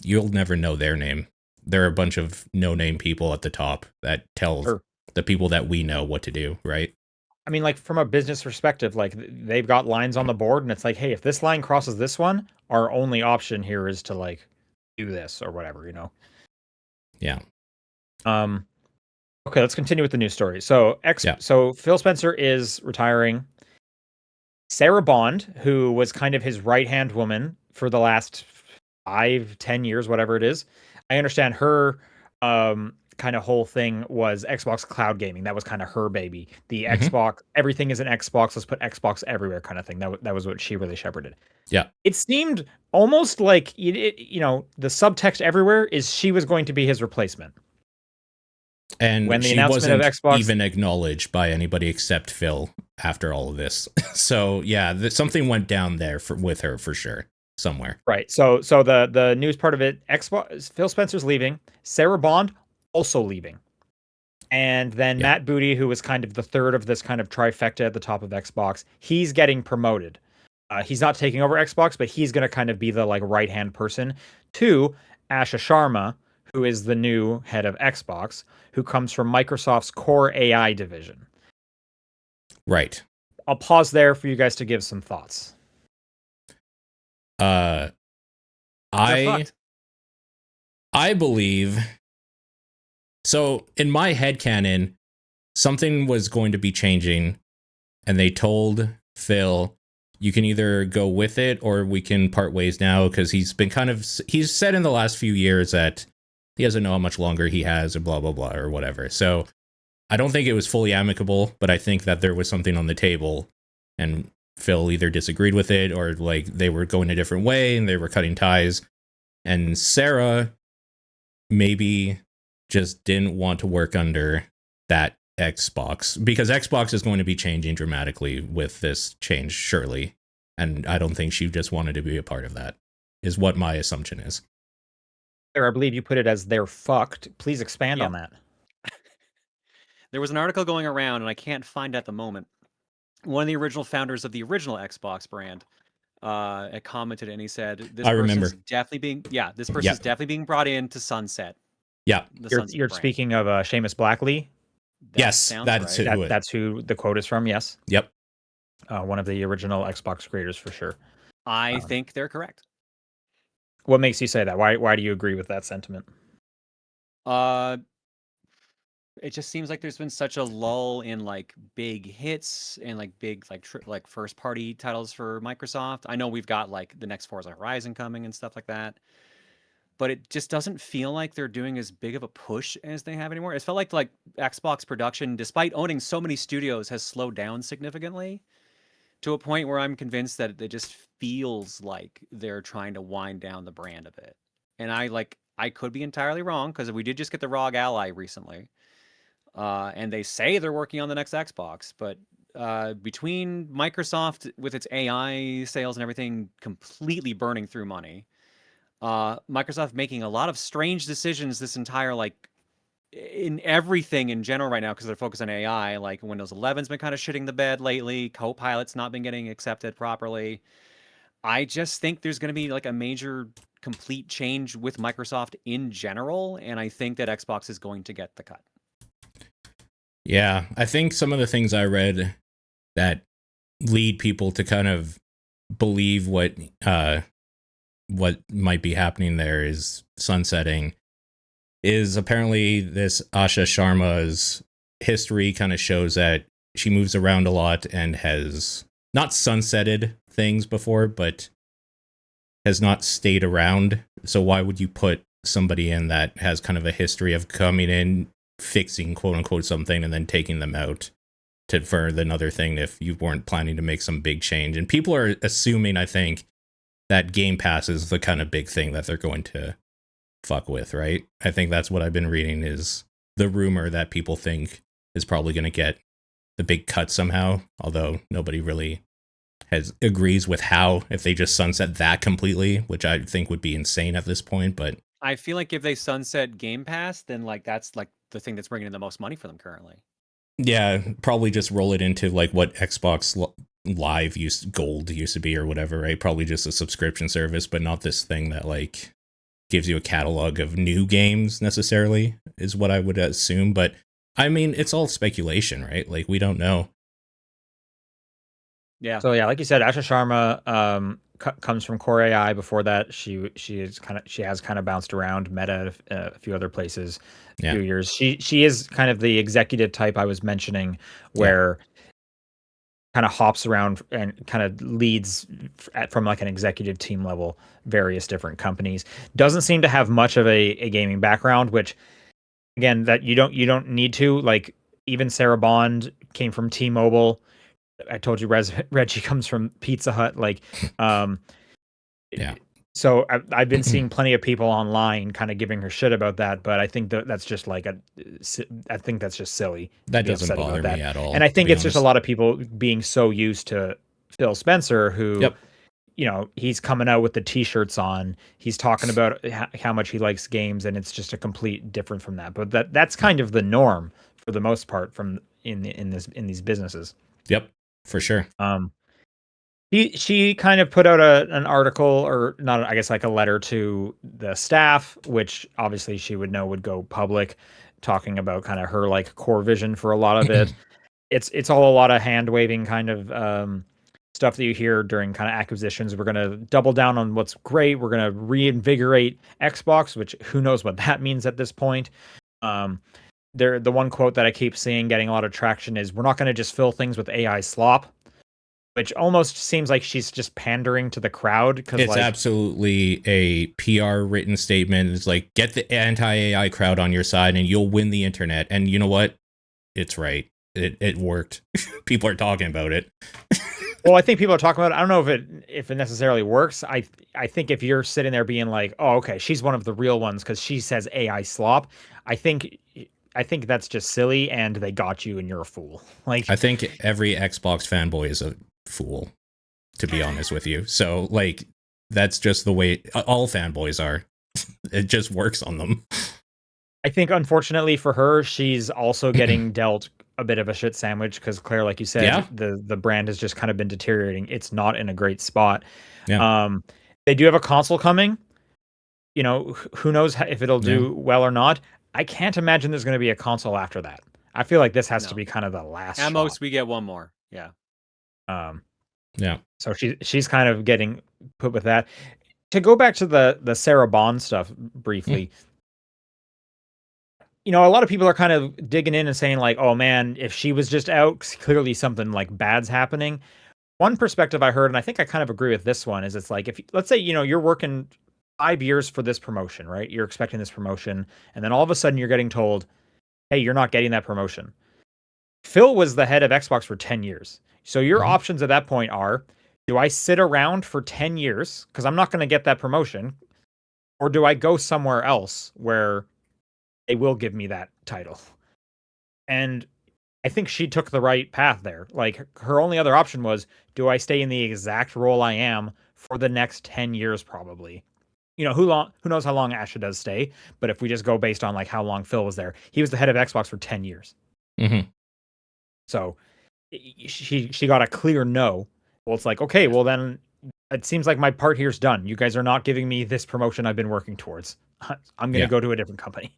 you'll never know their name. There are a bunch of no-name people at the top that tell the people that we know what to do, right? Like from a business perspective, like they've got lines on the board and it's like, hey, if this line crosses this one, our only option here is to like do this or whatever, Yeah. Okay, let's continue with the news story. So So Phil Spencer is retiring. Sarah Bond, who was kind of his right-hand woman for the last 5-10 years, whatever it is. I understand her kind of whole thing was Xbox cloud gaming. That was kind of her baby. The Xbox, everything is an Xbox. Let's put Xbox everywhere kind of thing. That was what she really shepherded. Yeah. It seemed almost like, the subtext everywhere is she was going to be his replacement. And when she wasn't of Xbox, even acknowledged by anybody except Phil after all of this. So yeah, something went down there with her for sure somewhere. Right. So the news part of it, Xbox, Phil Spencer's leaving, Sarah Bond also leaving, and then Matt Booty, who was kind of the third of this kind of trifecta at the top of Xbox, he's getting promoted. He's not taking over Xbox, but he's going to kind of be the like right hand person to Asha Sharma, who is the new head of Xbox, who comes from Microsoft's Core AI division. Right. I'll pause there for you guys to give some thoughts. I believe so. In my headcanon, something was going to be changing, and they told Phil, you can either go with it or we can part ways now, because he's said in the last few years that he doesn't know how much longer he has or blah, blah, blah, or whatever. So I don't think it was fully amicable, but I think that there was something on the table, and Phil either disagreed with it or like they were going a different way and they were cutting ties. And Sarah maybe just didn't want to work under that Xbox, because Xbox is going to be changing dramatically with this change, surely. And I don't think she just wanted to be a part of that, is what my assumption is. I believe you put it as they're fucked. Please expand on that. There was an article going around, and I can't find it at the moment. One of the original founders of the original Xbox brand commented, and he said, "This person's definitely being brought in to sunset." Yeah, you're speaking of Seamus Blackley. Yes, that's who the quote is from. Yes. Yep. One of the original Xbox creators for sure. I think they're correct. What makes you say that? Why do you agree with that sentiment? It just seems like there's been such a lull in like big hits and like big like first party titles for Microsoft. I know we've got like the next Forza Horizon coming and stuff like that, but it just doesn't feel like they're doing as big of a push as they have anymore. It felt like Xbox production, despite owning so many studios, has slowed down significantly, to a point where I'm convinced that it just feels like they're trying to wind down the brand a bit. And I could be entirely wrong, because we did just get the ROG Ally recently. And they say they're working on the next Xbox, but between Microsoft with its AI sales and everything completely burning through money, Microsoft making a lot of strange decisions this entire in everything in general right now, because they're focused on AI. Like Windows 11's been kind of shitting the bed lately. Copilot's not been getting accepted properly. I just think there's going to be like a major complete change with Microsoft in general, and I think that Xbox is going to get the cut. Yeah, I think some of the things I read that lead people to kind of believe what might be happening there is sunsetting is apparently this Asha Sharma's history kind of shows that she moves around a lot and has not sunsetted things before, but has not stayed around. So why would you put somebody in that has kind of a history of coming in, fixing quote unquote something, and then taking them out for another thing if you weren't planning to make some big change? And people are assuming, I think, that Game Pass is the kind of big thing that they're going to fuck with, right? I think that's what I've been reading is the rumor that people think is probably going to get the big cut somehow, although nobody really agrees with how, if they just sunset that completely, which I think would be insane at this point. But I feel like if they sunset Game Pass, then like that's like the thing that's bringing in the most money for them currently. Yeah, probably just roll it into like what Xbox Live Gold used to be or whatever, right? Probably just a subscription service, but not this thing that like gives you a catalog of new games necessarily, is what I would assume. But I mean, it's all speculation, right? Like, we don't know. Yeah. So yeah, like you said, Asha Sharma comes from Core AI. Before that, she has kind of bounced around Meta, a few other places, a few years. She is kind of the executive type I was mentioning, where kind of hops around and kind of leads from like an executive team level, various different companies. Doesn't seem to have much of a gaming background, which again, that you don't need to. Like, even Sarah Bond came from T-Mobile. I told you Reggie comes from Pizza Hut. Like, yeah. So I've been seeing plenty of people online kind of giving her shit about that, but I think that's just like I think that's just silly. That doesn't bother me at all. And I think it's just a lot of people being so used to Phil Spencer, who, you know, he's coming out with the T-shirts on. He's talking about how much he likes games, and it's just a complete different from that. But that's kind of the norm for the most part from in these businesses. Yep, for sure. She kind of put out an article, or not, I guess like a letter to the staff, which obviously she would know would go public, talking about kind of her like core vision for a lot of it. It's all a lot of hand waving kind of stuff that you hear during kind of acquisitions. We're going to double down on what's great. We're going to reinvigorate Xbox, which who knows what that means at this point. The one quote that I keep seeing getting a lot of traction is, we're not going to just fill things with AI slop, which almost seems like she's just pandering to the crowd. Because it's absolutely a PR written statement. It's like, get the anti-AI crowd on your side and you'll win the internet. And you know what? It's right. It worked. People are talking about it. Well, I think people are talking about it. I don't know if it necessarily works. I think if you're sitting there being like, oh, okay, she's one of the real ones because she says AI slop, I think that's just silly, and they got you and you're a fool. Like, I think every Xbox fanboy is a fool, to be honest with you. So like, that's just the way all fanboys are. It just works on them. I think unfortunately for her, she's also getting dealt a bit of a shit sandwich, because Claire, like you said, the brand has just kind of been deteriorating. It's not in a great spot. They do have a console coming. You know, who knows if it'll do well or not. I can't imagine there's going to be a console after that. I feel like this has to be kind of the last. At most, we get one more. Yeah. So she's kind of getting put with that. To go back to the Sarah Bond stuff briefly, you know, a lot of people are kind of digging in and saying like, oh man, if she was just out, clearly something like bad's happening. One perspective I heard, and I think I kind of agree with this one, is it's like, if let's say, you know, you're working 5 years for this promotion, right? You're expecting this promotion, and then all of a sudden you're getting told, hey, you're not getting that promotion. Phil was the head of Xbox for 10 years. So your options at that point are, do I sit around for 10 years because I'm not going to get that promotion, or do I go somewhere else where they will give me that title? And I think she took the right path there. Like, her only other option was, do I stay in the exact role I am for the next 10 years probably? You know, who knows how long Asha does stay, but if we just go based on like how long Phil was there, he was the head of Xbox for 10 years. So she got a clear no. Well, it's like, okay, well then it seems like my part here's done. You guys are not giving me this promotion I've been working towards. I'm going to go to a different company.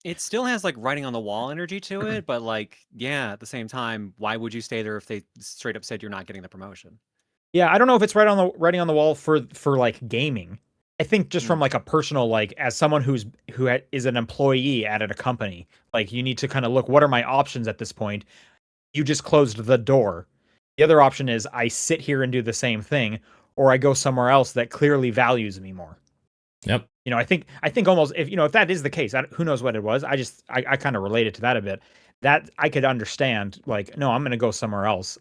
It still has like writing on the wall energy to it, but like, yeah, at the same time, why would you stay there if they straight up said you're not getting the promotion? Yeah, I don't know if it's writing on the wall for like gaming. I think just from like a personal, like as someone who is an employee at a company, like you need to kind of look, what are my options at this point? You just closed the door. The other option is I sit here and do the same thing, or I go somewhere else that clearly values me more. Yep. I think almost if that is the case, who knows what it was. I kind of related to that a bit. That I could understand. Like, no, I'm going to go somewhere else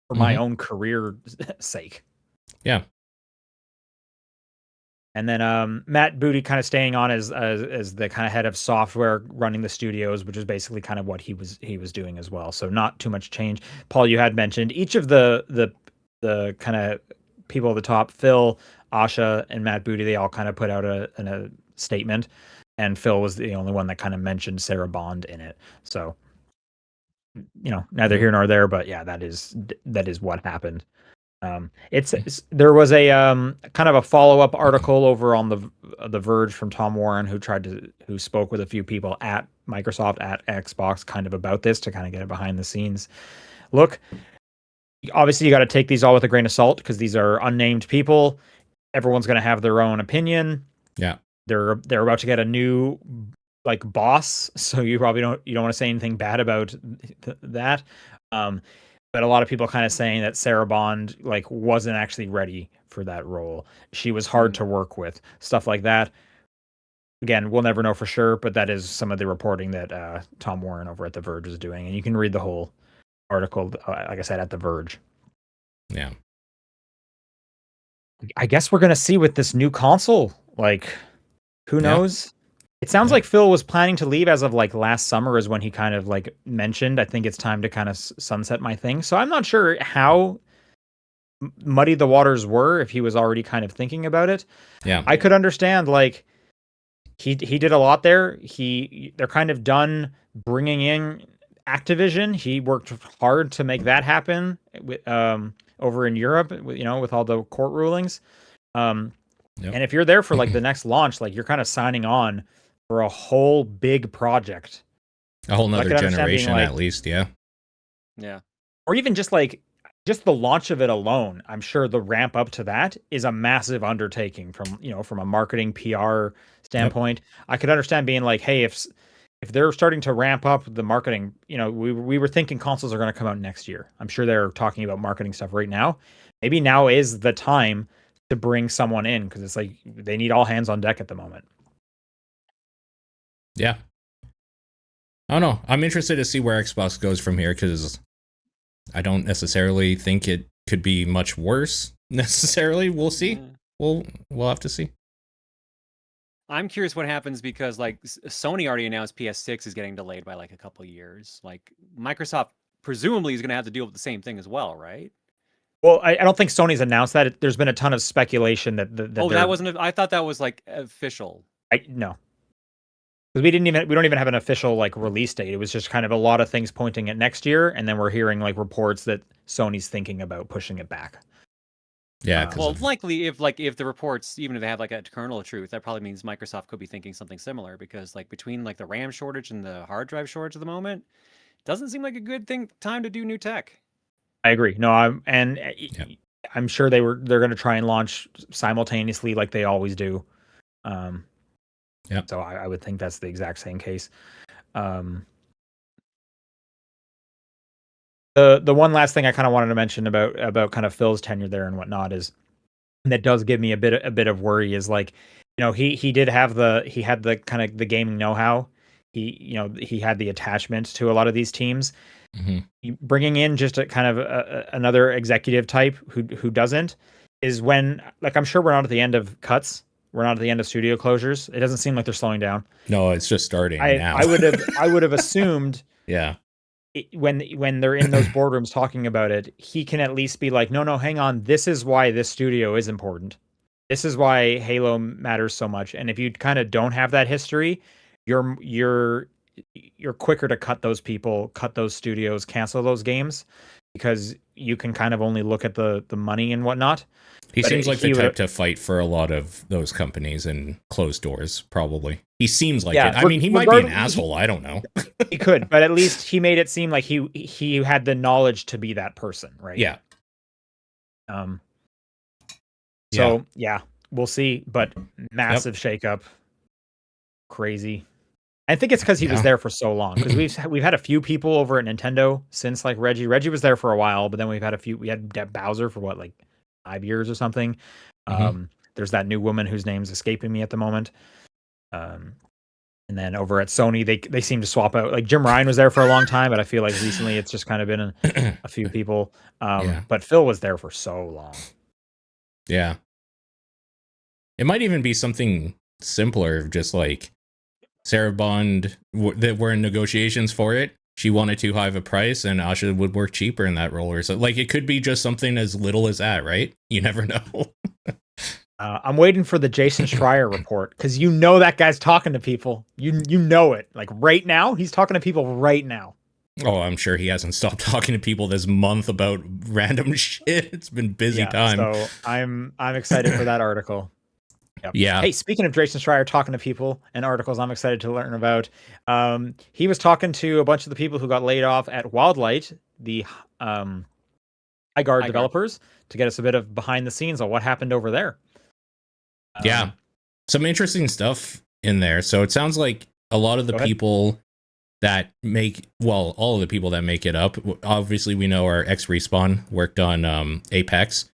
for my own career sake. Yeah. And then Matt Booty kind of staying on as the kind of head of software running the studios, which is basically kind of what he was doing as well. So not too much change. Paul, you had mentioned each of the kind of people at the top, Phil, Asha, and Matt Booty, they all kind of put out a statement, and Phil was the only one that kind of mentioned Sarah Bond in it. So neither here nor there, but yeah, that is what happened. There was a kind of a follow-up article over on the Verge from Tom Warren, who spoke with a few people at Microsoft, at Xbox, kind of about this, to kind of get a behind the scenes look. Obviously you got to take these all with a grain of salt, because these are unnamed people. Everyone's going to have their own opinion. Yeah. They're about to get a new boss, so you probably don't want to say anything bad about that. But a lot of people kind of saying that Sarah Bond wasn't actually ready for that role. She was hard to work with, stuff like that. Again, we'll never know for sure, but that is some of the reporting that Tom Warren over at The Verge is doing, and you can read the whole article, like I said, at The Verge. Yeah. I guess we're gonna see with this new console. Who knows? It sounds like Phil was planning to leave as of last summer is when he kind of mentioned, I think it's time to kind of sunset my thing. So I'm not sure how muddy the waters were, if he was already kind of thinking about it. Yeah. I could understand he did a lot there. They're kind of done bringing in Activision. He worked hard to make that happen with over in Europe, with all the court rulings. And if you're there for the next launch, you're kind of signing on for a whole big project, a whole nother generation at least. Yeah. Or even just the launch of it alone. I'm sure the ramp up to that is a massive undertaking from a marketing PR standpoint. I could understand being hey, if they're starting to ramp up the marketing, we were thinking consoles are going to come out next year. I'm sure they're talking about marketing stuff right now. Maybe now is the time to bring someone in, because it's they need all hands on deck at the moment. Yeah. I don't know. I'm interested to see where Xbox goes from here, because I don't necessarily think it could be much worse necessarily. We'll see. Yeah. We'll have to see. I'm curious what happens, because Sony already announced PS6 is getting delayed by a couple of years. Microsoft presumably is going to have to deal with the same thing as well, right? Well, I don't think Sony's announced that. There's been a ton of speculation that that wasn't. I thought that was official. No, because we don't even have an official release date. It was just kind of a lot of things pointing at next year, and then we're hearing reports that Sony's thinking about pushing it back. Yeah. Well, likely if the reports, even if they have a kernel of truth, that probably means Microsoft could be thinking something similar, because between the RAM shortage and the hard drive shortage at the moment, doesn't seem like a good time to do new tech. I agree. No, I'm sure they're going to try and launch simultaneously like they always do. So I would think that's the exact same case. The one last thing I kind of wanted to mention about kind of Phil's tenure there and whatnot is, and that does give me a bit of worry, is he had the kind of the gaming know-how. He had the attachment to a lot of these teams. Mm-hmm. Bringing in just a kind of another executive type who doesn't, is when I'm sure we're not at the end of cuts. We're not at the end of studio closures. It doesn't seem like they're slowing down. No, it's just starting now. I would have assumed. Yeah. When they're in those boardrooms talking about it, he can at least be no, hang on. This is why this studio is important. This is why Halo matters so much. And if you kind of don't have that history, you're quicker to cut those people, cut those studios, cancel those games, because you can kind of only look at the money and whatnot. He seems like the type to fight for a lot of those companies and closed doors, probably. He seems like it. I mean, he might be an asshole. I don't know. He could, but at least he made it seem like he had the knowledge to be that person, right? Yeah. So, yeah, we'll see. But massive shakeup. Crazy. I think it's because he was there for so long. Because we've had a few people over at Nintendo since, like, Reggie. Reggie was there for a while, but then we had Bowser for what, like 5 years or something. There's that new woman whose name's escaping me at the moment. And then over at Sony, they seem to swap out. Like Jim Ryan was there for a long time, but I feel like recently it's just kind of been a few people. But Phil was there for so long. Yeah. It might even be something simpler, just like Sarah Bond, that were in negotiations for it. She wanted too high of a price, and Asha would work cheaper in that role. Or so, like, it could be just something as little as that, right? You never know. I'm waiting for the Jason Schreier report, because you know that guy's talking to people. You know it. Like right now, he's talking to people right now. Oh, I'm sure he hasn't stopped talking to people this month about random shit. It's been busy time. So I'm excited for that article. Yep. Yeah. Hey, speaking of Jason Schreier talking to people and articles I'm excited to learn about, he was talking to a bunch of the people who got laid off at Wildlight, the Highguard developers, to get us a bit of behind the scenes on what happened over there. Yeah. Some interesting stuff in there. So it sounds like a lot of the people that all of the people that make it up, obviously we know our ex-Respawn worked on Apex.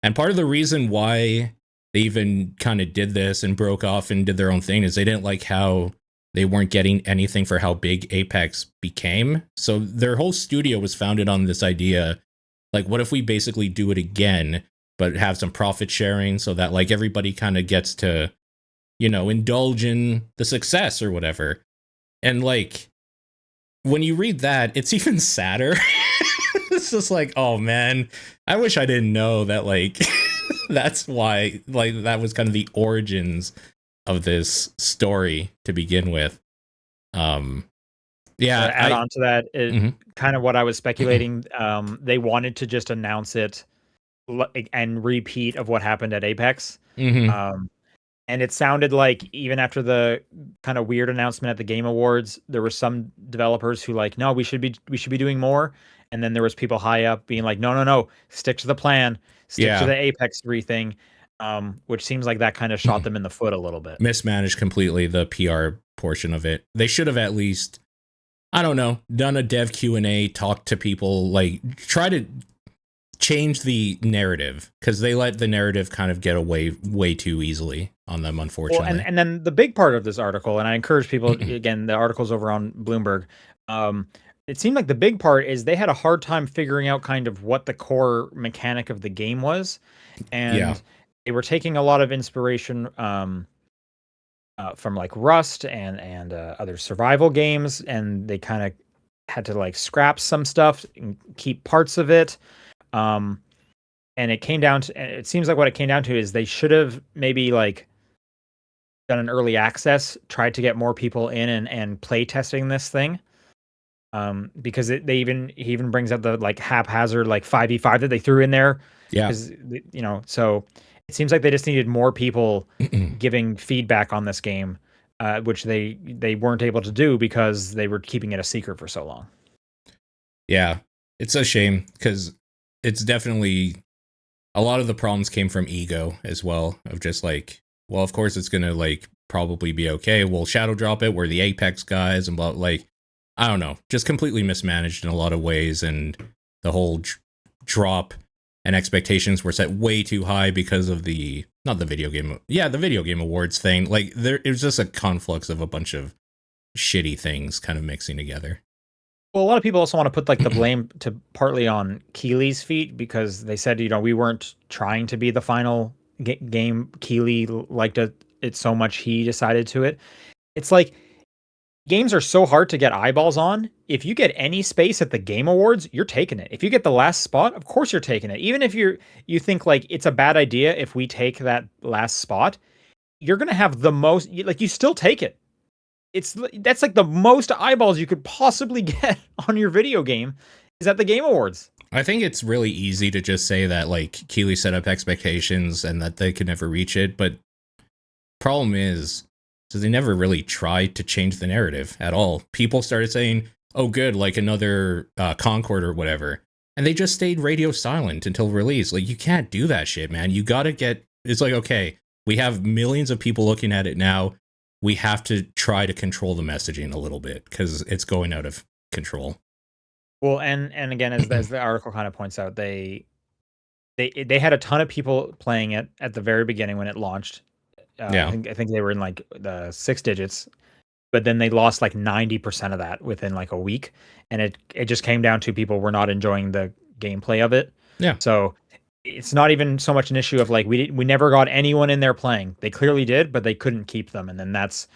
And part of the reason why they even kind of did this and broke off and did their own thing is they didn't like how they weren't getting anything for how big Apex became. So their whole studio was founded on this idea, like, what if we basically do it again, but have some profit sharing so that, like, everybody kind of gets to, you know, indulge in the success or whatever. And, like, when you read that, it's even sadder. It's just like, oh man, I wish I didn't know that, like, that's why, like, that was kind of the origins of this story to begin with. Add on to that, kind of what I was speculating. They wanted to just announce it and repeat of what happened at Apex. And it sounded like even after the kind of weird announcement at the Game Awards, there were some developers who like, no, we should be doing more. And then there was people high up being like, no, stick to the plan, stick to the Apex 3 thing, which seems like that kind of shot them in the foot a little bit. Mismanaged completely the PR portion of it. They should have at least, I don't know, done a dev Q&A, talked to people, like try to change the narrative, because they let the narrative kind of get away way too easily on them, unfortunately. Well, and then the big part of this article, and I encourage people, again, the article's over on Bloomberg, it seemed like the big part is they had a hard time figuring out kind of what the core mechanic of the game was. And they were taking a lot of inspiration from like Rust and other survival games, and they kind of had to like scrap some stuff and keep parts of it. And it seems like what it came down to is they should have maybe like done an early access, tried to get more people in and play testing this thing. Because he even brings up the like haphazard like 5v5 that they threw in there. Yeah. You know, so it seems like they just needed more people giving feedback on this game, which they weren't able to do because they were keeping it a secret for so long. Yeah, it's a shame, because it's definitely a lot of the problems came from ego as well, of just like, well, of course it's gonna like probably be okay. We'll shadow drop it. We're the Apex guys, and like, I don't know, just completely mismanaged in a lot of ways, and the whole drop and expectations were set way too high because of the video game awards thing. Like, it was just a conflux of a bunch of shitty things kind of mixing together. Well, a lot of people also want to put like the blame to partly on Keeley's feet, because they said, you know, we weren't trying to be the final game. Keeley liked it so much he decided to it. It's like, games are so hard to get eyeballs on. If you get any space at the Game Awards, you're taking it. If you get the last spot, of course you're taking it. Even if you think like it's a bad idea if we take that last spot, you're going to have the most, like, you still take it. That's like the most eyeballs you could possibly get on your video game is at the Game Awards. I think it's really easy to just say that like Keighley set up expectations and that they could never reach it, but problem is so they never really tried to change the narrative at all. People started saying, oh good, like another Concord or whatever, and they just stayed radio silent until release. Like, you can't do that shit, man. You gotta get, it's like, okay, we have millions of people looking at it now, we have to try to control the messaging a little bit because it's going out of control. Well, and again, as the article kind of points out, they had a ton of people playing it at the very beginning when it launched. Yeah. I think they were in like the 6 digits, but then they lost like 90% of that within like a week, and it just came down to people were not enjoying the gameplay of it. Yeah. So it's not even so much an issue of like we never got anyone in there playing. They clearly did, but they couldn't keep them, and then that's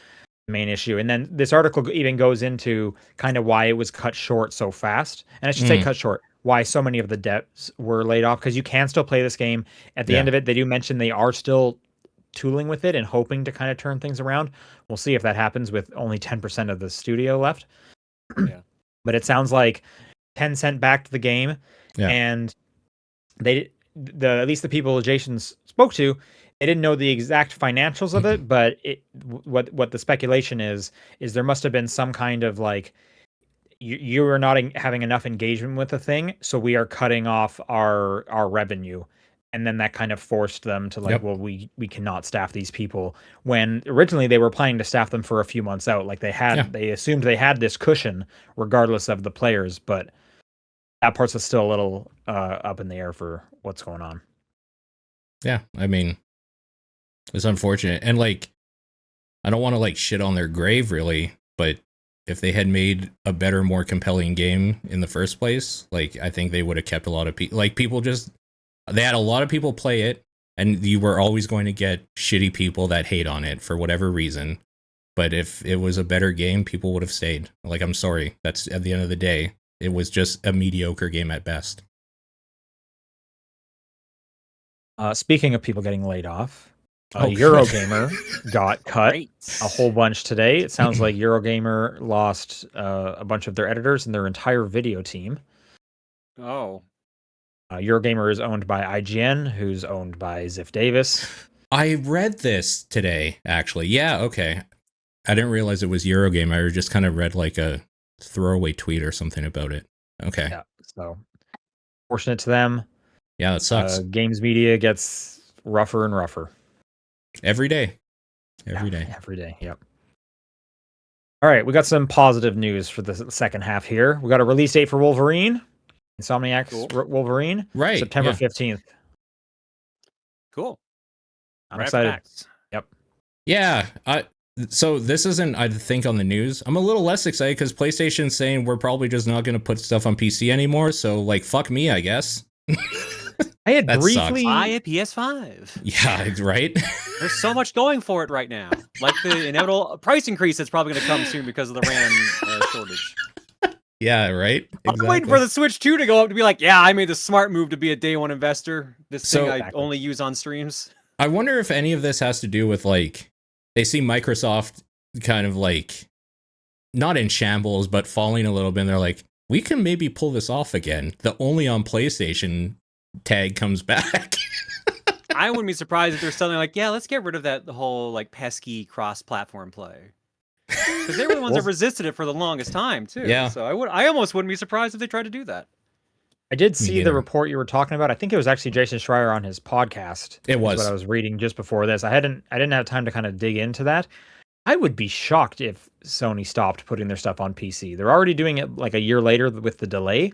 the main issue. And then this article even goes into kind of why it was cut short so fast, and I should say cut short. Why so many of the devs were laid off, because you can still play this game. At the end of it, they do mention they are still tooling with it and hoping to kind of turn things around. We'll see if that happens with only 10% of the studio left. Yeah. But it sounds like Tencent backed the game, and at least the people Jason spoke to, they didn't know the exact financials of it, but what the speculation is there must have been some kind of like, you are not having enough engagement with the thing, so we are cutting off our revenue. And then that kind of forced them to like, well, we cannot staff these people, when originally they were planning to staff them for a few months out. Like they assumed they had this cushion regardless of the players, but that part's still a little up in the air for what's going on. Yeah, I mean, it's unfortunate. And like, I don't want to like shit on their grave really, but if they had made a better, more compelling game in the first place, like I think they would have kept a lot of people. Like they had a lot of people play it, and you were always going to get shitty people that hate on it for whatever reason. But if it was a better game, people would have stayed. Like, I'm sorry, that's at the end of the day, it was just a mediocre game at best. Speaking of people getting laid off, Eurogamer got cut a whole bunch today. It sounds like Eurogamer lost a bunch of their editors and their entire video team. Oh. Eurogamer is owned by IGN, who's owned by Ziff Davis. I read this today, actually. Yeah, okay. I didn't realize it was Eurogamer. I just kind of read like a throwaway tweet or something about it. Okay. Yeah, so fortunate to them. Yeah, that sucks. Games media gets rougher and rougher. Every day. Every day. Yep. All right, we got some positive news for the second half here. We got a release date for Wolverine. Insomniac's Wolverine. Right. September 15th. Cool. I'm excited. Yep. Yeah. So this isn't, I think, on the news. I'm a little less excited because PlayStation's saying we're probably just not going to put stuff on PC anymore. So, like, fuck me, I guess. I had briefly buy a PS5. Yeah, right. There's so much going for it right now. Like the inevitable price increase that's probably going to come soon because of the RAM shortage. Yeah, right. Exactly. I'm waiting for the Switch 2 to go up to be like, yeah, I made the smart move to be a day one investor. This thing I only use on streams. I wonder if any of this has to do with like, they see Microsoft kind of like not in shambles, but falling a little bit. And they're like, we can maybe pull this off again. The only on PlayStation tag comes back. I wouldn't be surprised if they're suddenly like, yeah, let's get rid of the whole like pesky cross-platform play. Because they were the ones that resisted it for the longest time too. Yeah. So I almost wouldn't be surprised if they tried to do that. I did see the report you were talking about. I think it was actually Jason Schreier on his podcast. It was what I was reading just before this. I didn't have time to kind of dig into that. I would be shocked if Sony stopped putting their stuff on PC. They're already doing it like a year later with the delay.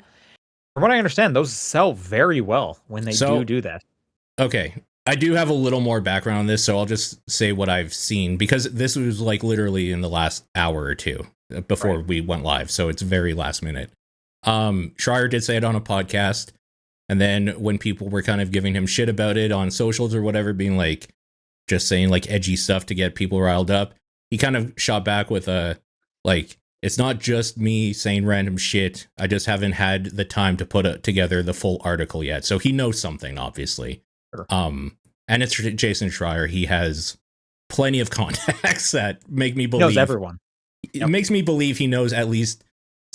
From what I understand, those sell very well when they do that. Okay. I do have a little more background on this, so I'll just say what I've seen, because this was like literally in the last hour or two before we went live, so it's very last minute. Schreier did say it on a podcast, and then when people were kind of giving him shit about it on socials or whatever, being like, just saying like edgy stuff to get people riled up, he kind of shot back with a, like, it's not just me saying random shit, I just haven't had the time to put together the full article yet. So he knows something, obviously. Sure. And it's Jason Schreier. He has plenty of contacts that make me believe. He knows everyone. It makes me believe he knows at least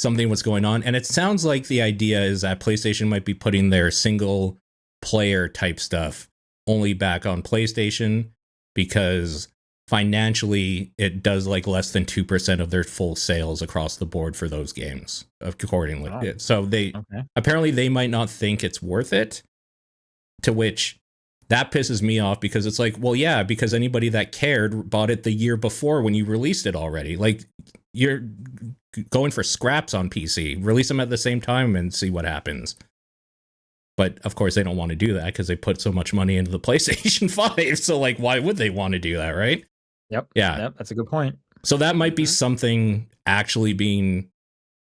something what's going on. And it sounds like the idea is that PlayStation might be putting their single player type stuff only back on PlayStation because financially it does like less than 2% of their full sales across the board for those games accordingly. Oh, so they apparently they might not think it's worth it, to which that pisses me off because it's like, well, yeah, because anybody that cared bought it the year before when you released it already. Like, you're going for scraps on PC. Release them at the same time and see what happens. But of course, they don't want to do that because they put so much money into the PlayStation 5. So, like, why would they want to do that, right? Yep. Yeah. Yep. That's a good point. So that might be something actually being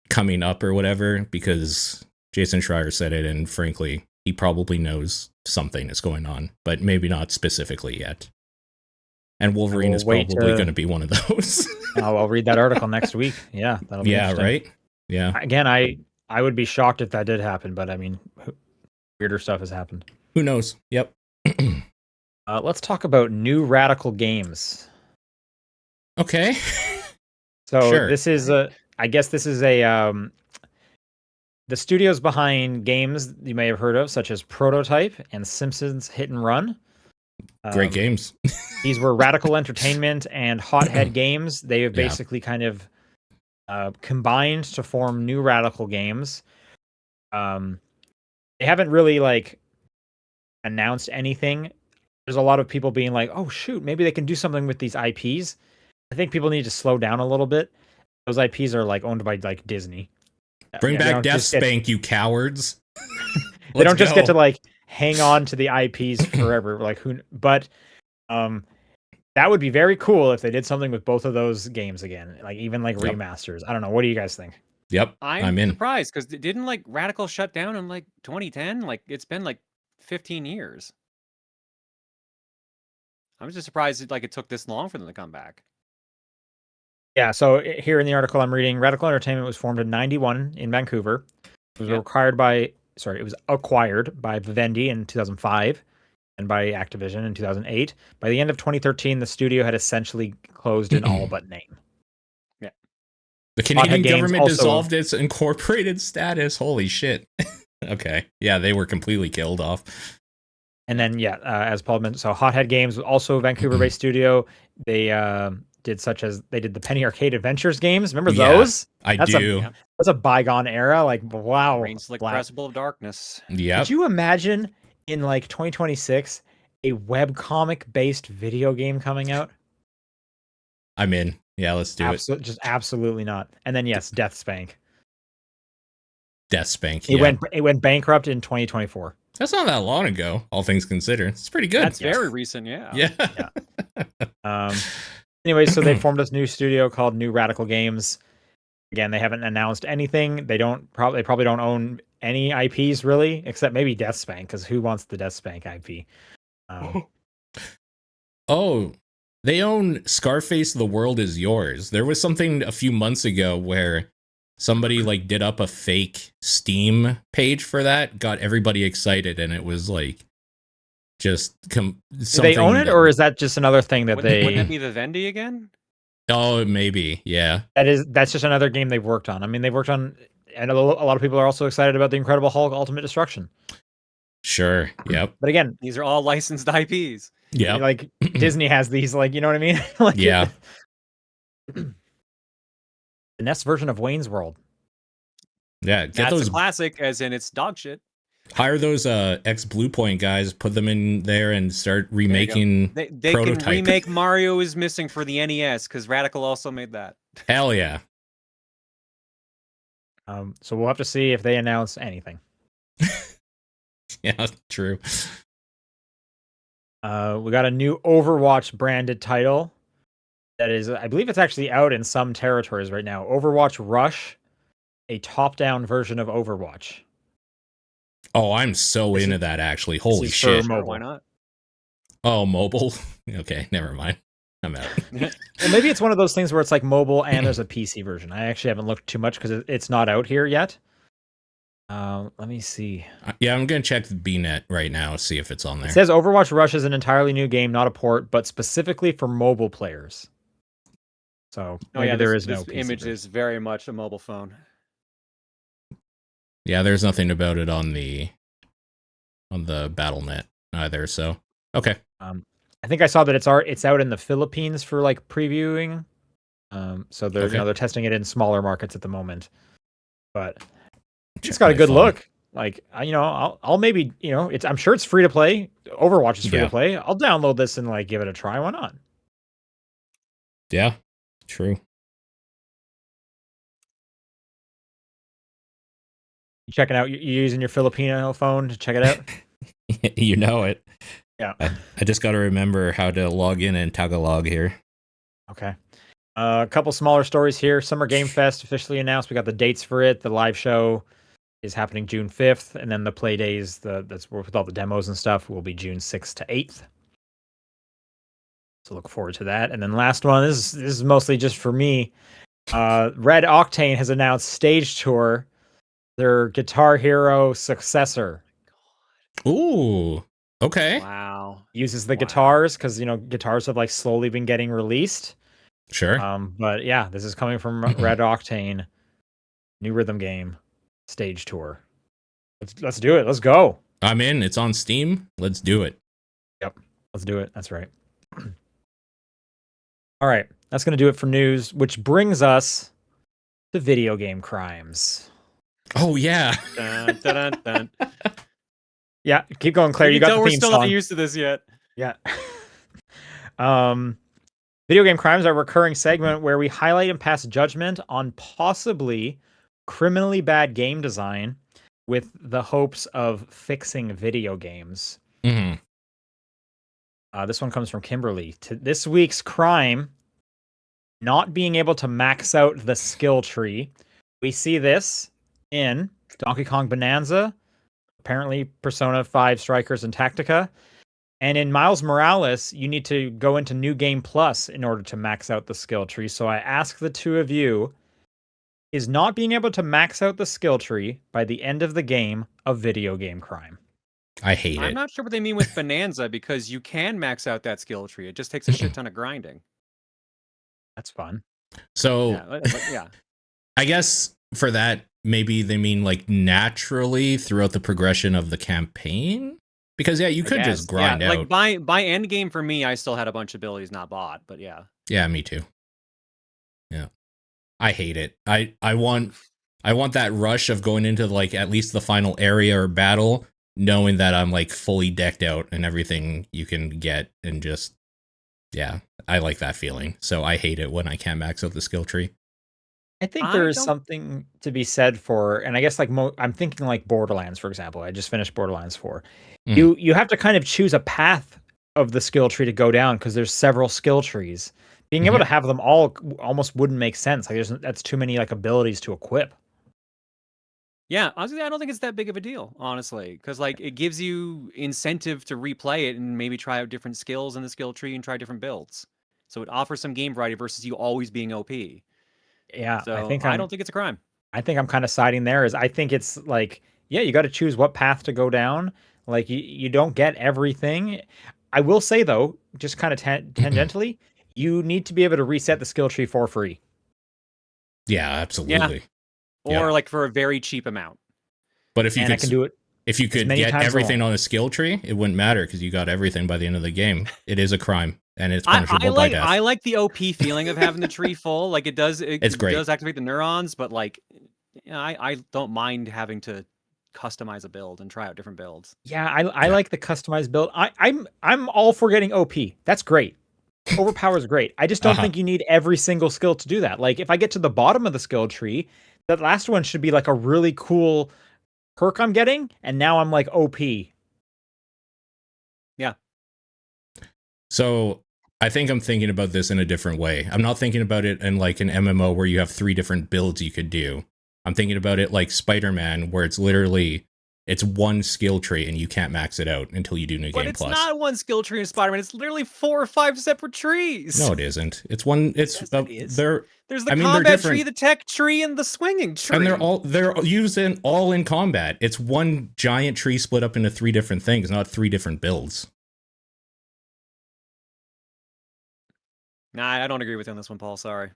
coming up or whatever, because Jason Schreier said it, and frankly, he probably knows something is going on, but maybe not specifically yet. And Wolverine is probably going to be one of those. I'll read that article next week. Yeah, that'll be interesting. Right. Yeah. Again, I would be shocked if that did happen, but I mean, weirder stuff has happened. Who knows? Yep. Let's talk about new Radical Games. Okay. So this is I guess this is the studios behind games you may have heard of, such as Prototype and Simpsons Hit and Run. Great games. These were Radical Entertainment and Hothead Games. They have basically kind of combined to form new Radical Games. They haven't really like announced anything. There's a lot of people being like, "Oh shoot, maybe they can do something with these IPs." I think people need to slow down a little bit. Those IPs are like owned by like Disney. Bring back Death Spank, you cowards. They don't just get to like hang on to the IPs forever. Like but that would be very cool if they did something with both of those games again. Like even like remasters. I don't know. What do you guys think? Yep. I'm in. Surprised because didn't like Radical shut down in like 2010? Like it's been like 15 years. I'm just surprised it took this long for them to come back. Yeah, so here in the article I'm reading, Radical Entertainment was formed in 91 in Vancouver. It was acquired by Vivendi in 2005 and by Activision in 2008. By the end of 2013, the studio had essentially closed in all but name. Yeah. The Canadian government dissolved its incorporated status. Holy shit. Okay. Yeah, they were completely killed off. And then, as Paul mentioned, so Hothead Games, also a Vancouver-based studio. They did the Penny Arcade Adventures games. Remember those? I do. That's a bygone era. Like, wow. Rain Slick Crucible of Darkness. Yeah. Could you imagine in like 2026 a webcomic-based video game coming out? I'm in. Yeah, let's do it. Just absolutely not. And then Death Spank. Death Spank. It went bankrupt in 2024. That's not that long ago, all things considered. It's pretty good. That's very recent, yeah. Yeah. Anyway, so they formed this new studio called New Radical Games. Again, they haven't announced anything. They probably don't own any IPs really, except maybe Death Spank, because who wants the Death Spank IP? Oh, they own Scarface The World Is Yours. There was something a few months ago where somebody like did up a fake Steam page for that, got everybody excited, and it was like just something. Do they own it, or is that just another thing that wouldn't that be Vivendi again? Oh, maybe. Yeah. That's just another game they've worked on. I mean, they've worked on, and a lot of people are also excited about the Incredible Hulk Ultimate Destruction. Sure. Yep. But again, these are all licensed IPs. Yeah. Like Disney has these, like, you know what I mean? Like, yeah. The next version of Wayne's World. Yeah. That's a classic, as in it's dog shit. Hire those ex Bluepoint guys, put them in there, and start remaking. They can remake Mario is Missing for the NES, because Radical also made that. Hell yeah. So we'll have to see if they announce anything. Yeah, true. We got a new Overwatch branded title that is, I believe it's actually out in some territories right now. Overwatch Rush, a top-down version of Overwatch. Oh, I'm so into that, actually. Holy shit. Mobile. Why not? Oh, mobile? Okay, never mind. I'm out. Well, maybe it's one of those things where it's like mobile and there's a PC version. I actually haven't looked too much because it's not out here yet. Let me see. Yeah, I'm going to check the BNet right now, see if it's on there. It says Overwatch Rush is an entirely new game, not a port, but specifically for mobile players. So maybe there is no PC image version. is very much a mobile phone. Yeah, there's nothing about it on the BattleNet either. So okay. I think I saw that it's out in the Philippines for like previewing. So they're they're testing it in smaller markets at the moment, but it's got a good look. Like I'll maybe I'm sure it's free to play. Overwatch is free to play. I'll download this and like give it a try. Why not? Yeah, true. You checking out? You using your Filipino phone to check it out? You know it. Yeah. I just got to remember how to log in Tagalog here. Okay. A couple smaller stories here. Summer Game Fest officially announced. We got the dates for it. The live show is happening June 5th, and then the play days, that's with all the demos and stuff, will be June 6th to 8th. So look forward to that. And then last one, this is mostly just for me. Red Octane has announced Stage Tour, their Guitar Hero successor. Ooh. Okay. Wow. Uses the guitars because guitars have like slowly been getting released. Sure. But yeah, this is coming from Red Octane, new rhythm game, Stage Tour. Let's do it. Let's go. I'm in. It's on Steam. Let's do it. Yep. Let's do it. That's right. All right. That's going to do it for news, which brings us to video game crimes. Oh, yeah. Dun, dun, dun, dun. Yeah. Keep going, Claire. You got the theme we're still song. not used to this yet. Yeah. Video game crimes are a recurring segment where we highlight and pass judgment on possibly criminally bad game design with the hopes of fixing video games. Mm-hmm. This one comes from Kimberly. This week's crime, not being able to max out the skill tree. We see this in Donkey Kong Bonanza, apparently Persona 5 Strikers and Tactica. And in Miles Morales, you need to go into New Game Plus in order to max out the skill tree. So I ask the two of you, is not being able to max out the skill tree by the end of the game a video game crime? I hate it. I'm not sure what they mean with Bonanza because you can max out that skill tree. It just takes a shit ton of grinding. That's fun. So, yeah. I guess for that, maybe they mean like naturally throughout the progression of the campaign? Because, yeah, you could just grind out. Like by end game for me, I still had a bunch of abilities not bought, but yeah. Yeah, me too. Yeah. I hate it. I want that rush of going into like at least the final area or battle, knowing that I'm like fully decked out and everything you can get, and just I like that feeling. So I hate it when I can't max out the skill tree. I think there is something to be said for, and I guess like I'm thinking like Borderlands, for example. I just finished Borderlands 4. You have to kind of choose a path of the skill tree to go down because there's several skill trees. Being able to have them all almost wouldn't make sense. Like that's too many like abilities to equip. Yeah, honestly, I don't think it's that big of a deal, honestly, because like it gives you incentive to replay it and maybe try out different skills in the skill tree and try different builds. So it offers some game variety versus you always being OP. Yeah, so I don't think it's a crime. I think I'm kind of siding there. I think it's like, yeah, you got to choose what path to go down. Like you don't get everything. I will say though, just kind of tangentially, you need to be able to reset the skill tree for free. Yeah, absolutely. Yeah. Or like for a very cheap amount. But if you can do it, if you could get everything on a skill tree, it wouldn't matter because you got everything by the end of the game. It is a crime and it's punishable by death. I like the OP feeling of having the tree full. Like it's great. It does activate the neurons, but like I don't mind having to customize a build and try out different builds. Yeah, I like the customized build. I'm all for getting OP. That's great. Overpower is great. I just don't think you need every single skill to do that. Like if I get to the bottom of the skill tree, that last one should be like a really cool perk I'm getting, and now I'm like OP. Yeah. So I think I'm thinking about this in a different way. I'm not thinking about it in like an MMO where you have 3 different builds you could do. I'm thinking about it like Spider-Man, where it's literally one skill tree and you can't max it out until you do New Game Plus. But it's not one skill tree in Spider-Man. It's literally 4 or 5 separate trees. No, it isn't. It's one. It's yes, there's the I mean, combat tree, the tech tree, and the swinging tree. And they're used all in combat. It's one giant tree split up into 3 different things, not 3 different builds. Nah, I don't agree with you on this one, Paul. Sorry.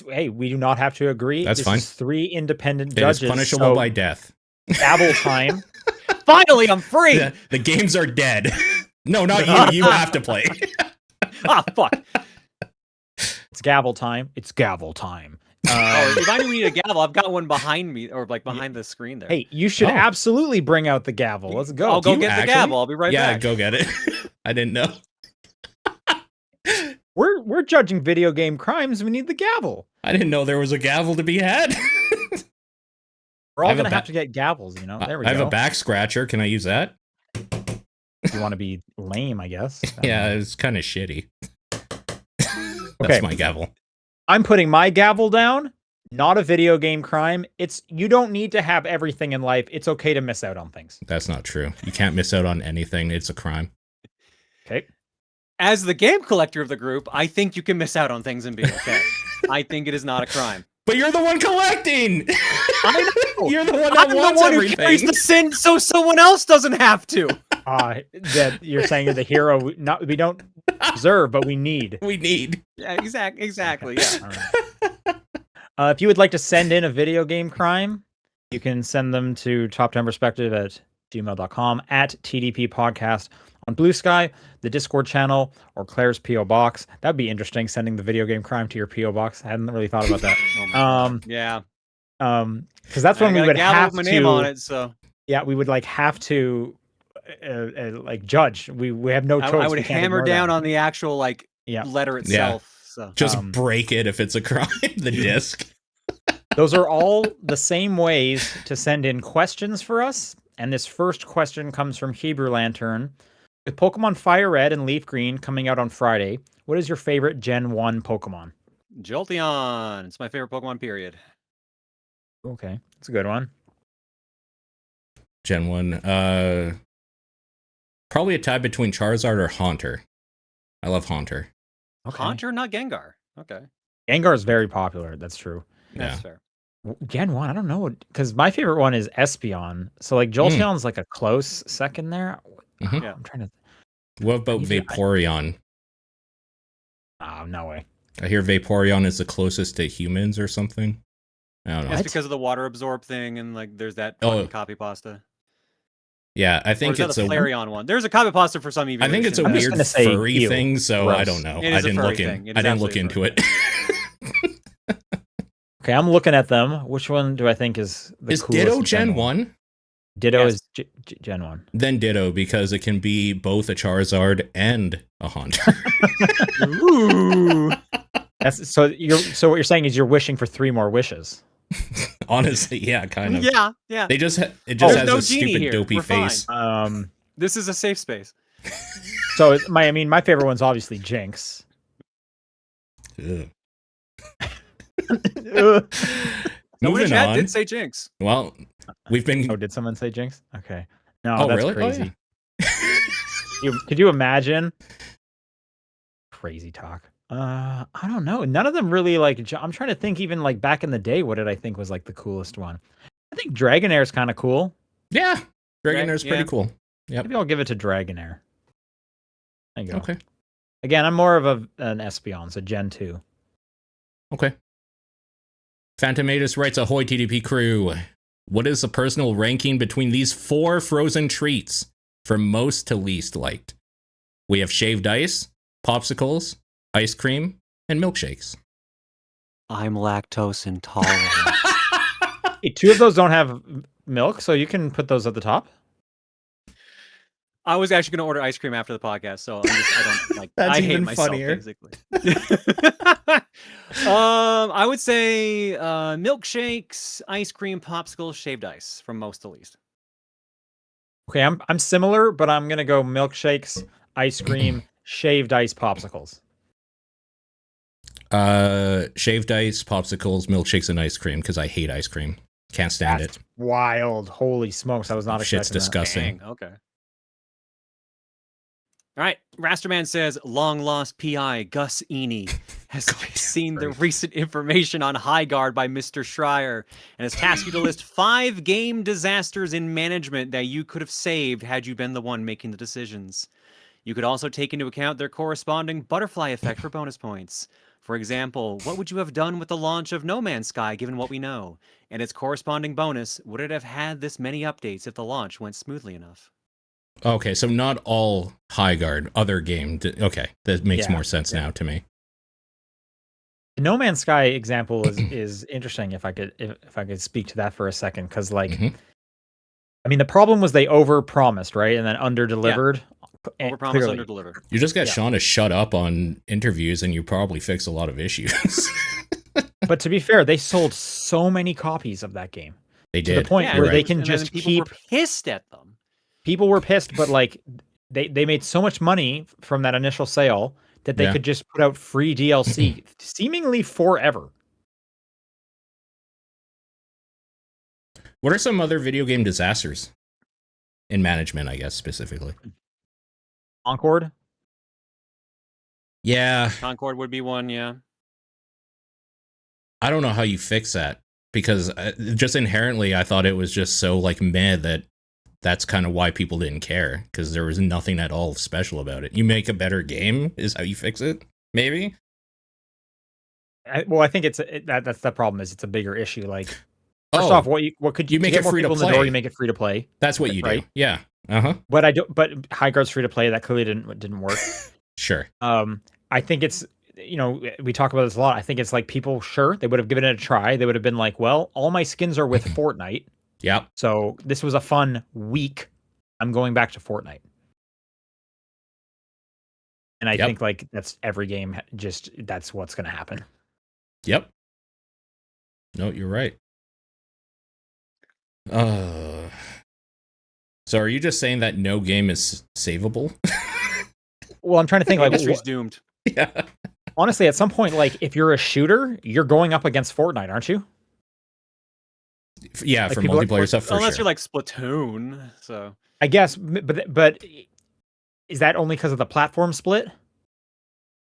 Hey, we do not have to agree. That's fine. Is 3 independent judges. It is punishable by death. Gavel time. Finally, I'm free. The games are dead. No, not you. You have to play. Ah, fuck. It's gavel time. It's gavel time. If I need a gavel, I've got one behind me, or like behind the screen there. Hey, you should absolutely bring out the gavel. Let's go. I'll go get the gavel. I'll be right back. Yeah, go get it. I didn't know. We're judging video game crimes. We need the gavel. I didn't know there was a gavel to be had. We're all gonna have to get gavels, you know. There we go. I have a back scratcher. Can I use that? If you want to be lame, I guess. Yeah, it's kind of shitty. Okay. That's my gavel. I'm putting my gavel down. Not a video game crime. You don't need to have everything in life. It's okay to miss out on things. That's not true. You can't miss out on anything. It's a crime. Okay. As the game collector of the group, I think you can miss out on things and be okay. I think it is not a crime. But you're the one collecting. I know. You're the one that wants everything. Who carries the sin so someone else doesn't have to. That you're saying you're the hero. We don't deserve, but we need. We need. Yeah, exactly. Okay. Yeah. If you would like to send in a video game crime, you can send them to toptimeperspective@gmail.com, at TDP Podcast on Blue Sky, the Discord channel, or Claire's P.O. Box. That'd be interesting, sending the video game crime to your P.O. Box. I hadn't really thought about that. Yeah. Because that's when we would have my to name on it, so yeah, we would like have to like judge. We have no choice. I would hammer down on the actual letter itself. Yeah. So just break it if it's a crime. The disc. Those are all the same ways to send in questions for us. And this first question comes from Hebrew Lantern. With Pokemon Fire Red and Leaf Green coming out on Friday, what is your favorite Gen 1 Pokemon? Jolteon. It's my favorite Pokemon, period. Okay, it's a good one. Gen 1. Probably a tie between Charizard or Haunter. I love Haunter. Okay. Haunter, not Gengar. Okay. Gengar is very popular. That's true. That's fair. Gen 1, I don't know. Because my favorite one is Espeon. So, like, Jolteon's like a close second there. Mm-hmm. Yeah. I'm trying to... What about Vaporeon? Oh, no way. I hear Vaporeon is the closest to humans or something. I don't know. It's because of the water absorb thing, and like there's that copy pasta. Yeah, I think it's a Flareon one. There's a copy pasta for some evolution. I think it's a weird furry thing, so gross. I don't know. I didn't look into it. Okay, I'm looking at them. Which one do I think is the coolest? Is Ditto Gen 1? Ditto is Gen 1. Then Ditto, because it can be both a Charizard and a Haunter. Ooh. So what you're saying is you're wishing for 3 more wishes. Honestly, yeah, kind of. Yeah. It just has no a stupid here. dopey face. This is a safe space. So my favorite one's obviously Jinx. Nobody in Moving chat on. did say Jinx. Well, we've been. Oh, did someone say Jinx? Okay. No, that's really? crazy. Could you imagine? Crazy talk. I don't know. None of them really I'm trying to think. Even like back in the day, what did I think was like the coolest one? I think Dragonair is kind of cool. Yeah, Dragonair is pretty cool. Yeah, maybe I'll give it to Dragonair. There you go. Okay. Again, I'm more of an Espeon, so Gen 2. Okay. Phantomatus writes, ahoy TDP crew. What is the personal ranking between these 4 frozen treats from most to least liked? We have shaved ice, popsicles, ice cream, and milkshakes. I'm lactose intolerant. Hey, 2 of those don't have milk, so you can put those at the top. I was actually going to order ice cream after the podcast, so I don't like. That's I hate even myself, funnier. basically. I would say milkshakes, ice cream, popsicles, shaved ice from most to least. Okay, I'm similar, but I'm gonna go milkshakes, ice cream, shaved ice, popsicles. Shaved ice, popsicles, milkshakes, and ice cream, because I hate ice cream. Can't stand it. Wild. Holy smokes. I was not expecting Shit's disgusting. Dang, okay. All right. Rasterman says, long lost PI Gus Eny has seen the recent information on Highguard by Mr. Schreier and has tasked you to list 5 game disasters in management that you could have saved had you been the one making the decisions. You could also take into account their corresponding butterfly effect for bonus points. For example, what would you have done with the launch of No Man's Sky given what we know? And its corresponding bonus, would it have had this many updates if the launch went smoothly enough? Okay, so not all Highguard, other game. Okay, that makes more sense now to me. The No Man's Sky example is interesting. If I could speak to that for a second, because like, I mean, the problem was they over-promised, right, and then under-delivered. Over-promised, under-delivered. You just got Sean to shut up on interviews, and you probably fix a lot of issues. But to be fair, they sold so many copies of that game. They did. To the point where they can just people were pissed at them. People were pissed, but like they made so much money from that initial sale that they could just put out free DLC seemingly forever. What are some other video game disasters in management, I guess, specifically? Concord? Yeah. Concord would be one, yeah. I don't know how you fix that, because just inherently I thought it was just so like meh that that's kind of why people didn't care, because there was nothing at all special about it. You make a better game is how you fix it, maybe? I think that's the problem, is it's a bigger issue. Like, first off, what could you make it free to play? You make it free to play. That's what you do, yeah. But Highguard's free to play. That clearly didn't work. Sure. I think it's, we talk about this a lot. I think it's like people, sure, they would have given it a try. They would have been like, well, all my skins are with Fortnite. Yep. So this was a fun week. I'm going back to Fortnite. And I think like that's every game. That's what's going to happen. Yep. No, you're right. So are you just saying that no game is savable? Well, I'm trying to think like industry's doomed. Yeah. Honestly, at some point, like if you're a shooter, you're going up against Fortnite, aren't you? Yeah, like for multiplayer stuff, for unless you're like Splatoon. So I guess, but is that only because of the platform split?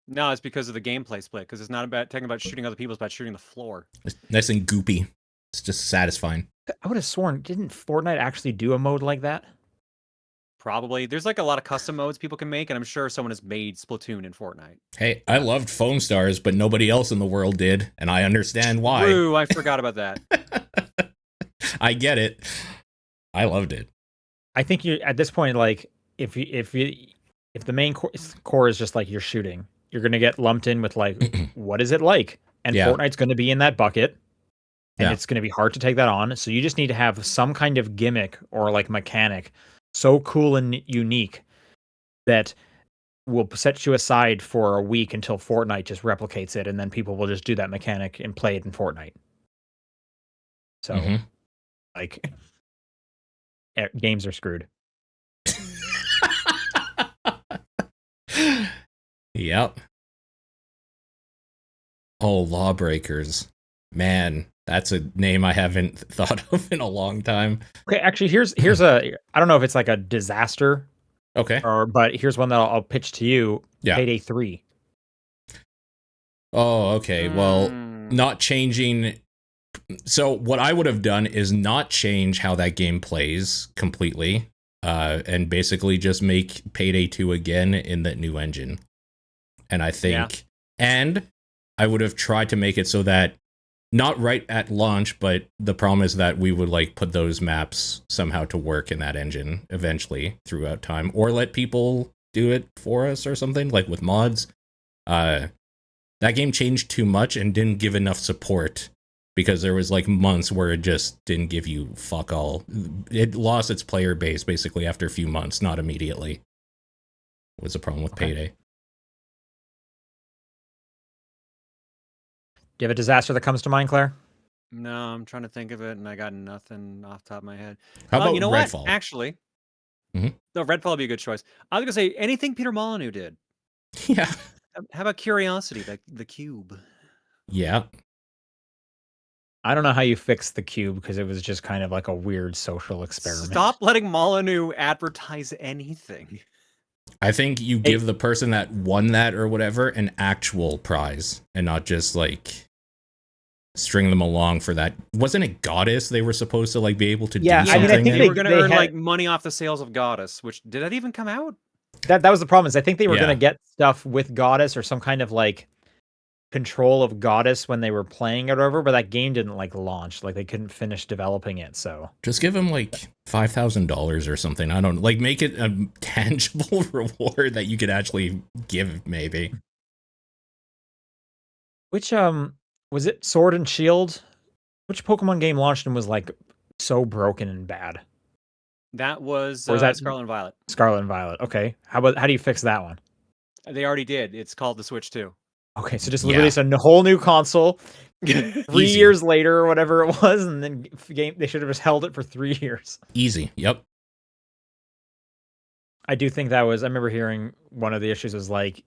No, it's because of the gameplay split. Because it's not about talking about shooting other people; it's about shooting the floor. It's nice and goopy. It's just satisfying. I would have sworn, didn't Fortnite actually do a mode like that? Probably. There's like a lot of custom modes people can make, and I'm sure someone has made Splatoon in Fortnite. Hey, I loved Foam Stars, but nobody else in the world did, and I understand why. Ooh, I forgot about that. I get it. I loved it. I think you at this point, like if the main core is just like you're shooting, you're gonna get lumped in with like what is it like? And Fortnite's gonna be in that bucket, and it's gonna be hard to take that on. So you just need to have some kind of gimmick or like mechanic so cool and unique that will set you aside for a week until Fortnite just replicates it, and then people will just do that mechanic and play it in Fortnite. So. Like, games are screwed. Yep. Oh, Lawbreakers. Man, that's a name I haven't thought of in a long time. Okay, actually, here's a, I don't know if it's like a disaster. Okay. But here's one that I'll pitch to you. Yeah. Payday 3. Oh, okay. Well, not changing. So what I would have done is not change how that game plays completely, and basically just make Payday 2 again in that new engine. And I think, and I would have tried to make it so that not right at launch, but the problem is that we would like put those maps somehow to work in that engine eventually throughout time, or let people do it for us or something, like with mods. That game changed too much and didn't give enough support, because there was like months where it just didn't give you fuck all. It lost its player base basically after a few months, not immediately. Was the problem with Payday. Do you have a disaster that comes to mind, Claire? No, I'm trying to think of it, and I got nothing off the top of my head. How about you know Redfall? What? Actually, no, Redfall would be a good choice. I was gonna say anything Peter Molyneux did. Yeah. How about Curiosity, the Cube? Yeah. I don't know how you fix the Cube, because it was just kind of like a weird social experiment. Stop letting Molyneux advertise anything. I think you give the person that won that or whatever an actual prize, and not just like string them along for that. Wasn't it Goddess they were supposed to like be able to do something? I mean, I think they were going to earn like money off the sales of Goddess, which did that even come out? That was the problem, is I think they were going to get stuff with Goddess or some kind of like control of Goddess when they were playing it over, but that game didn't like launch. Like they couldn't finish developing it. So just give him like $5,000 or something. I don't like make it a tangible reward that you could actually give. Maybe. Which was it? Sword and Shield? Which Pokemon game launched and was like so broken and bad? That was, Or was that Scarlet and Violet. Scarlet and Violet. Okay. How do you fix that one? They already did. It's called the Switch 2. Okay, so just release a whole new console 3 years later or whatever it was, and then they should have just held it for 3 years. Easy. Yep. I do think that was. I remember hearing one of the issues was like,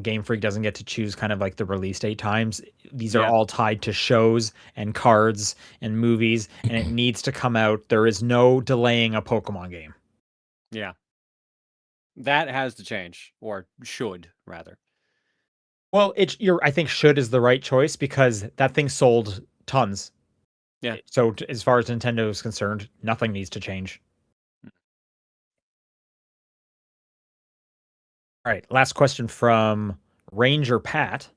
Game Freak doesn't get to choose kind of like the release date times. These are all tied to shows and cards and movies, and it needs to come out. There is no delaying a Pokemon game. Yeah. That has to change, or should rather. Well, I think should is the right choice because that thing sold tons. Yeah. So as far as Nintendo is concerned, nothing needs to change. All right, last question from Ranger Pat.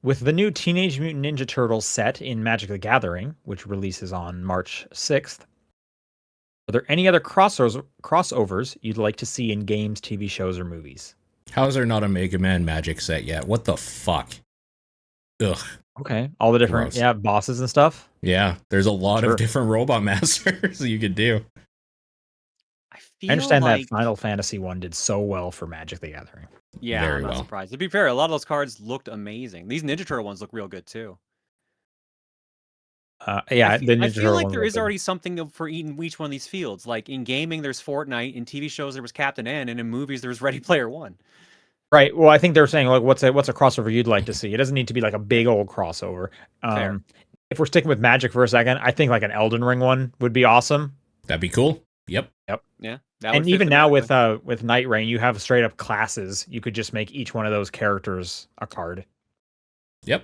With the new Teenage Mutant Ninja Turtles set in Magic the Gathering, which releases on March 6th, are there any other crossovers you'd like to see in games, TV shows, or movies? How is there not a Mega Man Magic set yet? What the fuck? Ugh. Okay. All the different bosses and stuff? Yeah, there's a lot of different robot masters you could do. I understand that Final Fantasy 1 did so well for Magic the Gathering. Yeah, I'm not surprised. To be fair, a lot of those cards looked amazing. These Ninja Turtle ones look real good too. I feel like there is already something for each one of these fields. Like in gaming, there's Fortnite. In TV shows, there was Captain N, and in movies, there was Ready Player One. Right. Well, I think they're saying like, what's a crossover you'd like to see? It doesn't need to be like a big old crossover. If we're sticking with Magic for a second, I think like an Elden Ring one would be awesome. That'd be cool. Yep. Yeah. And even now with Night Rain, you have straight up classes. You could just make each one of those characters a card. Yep.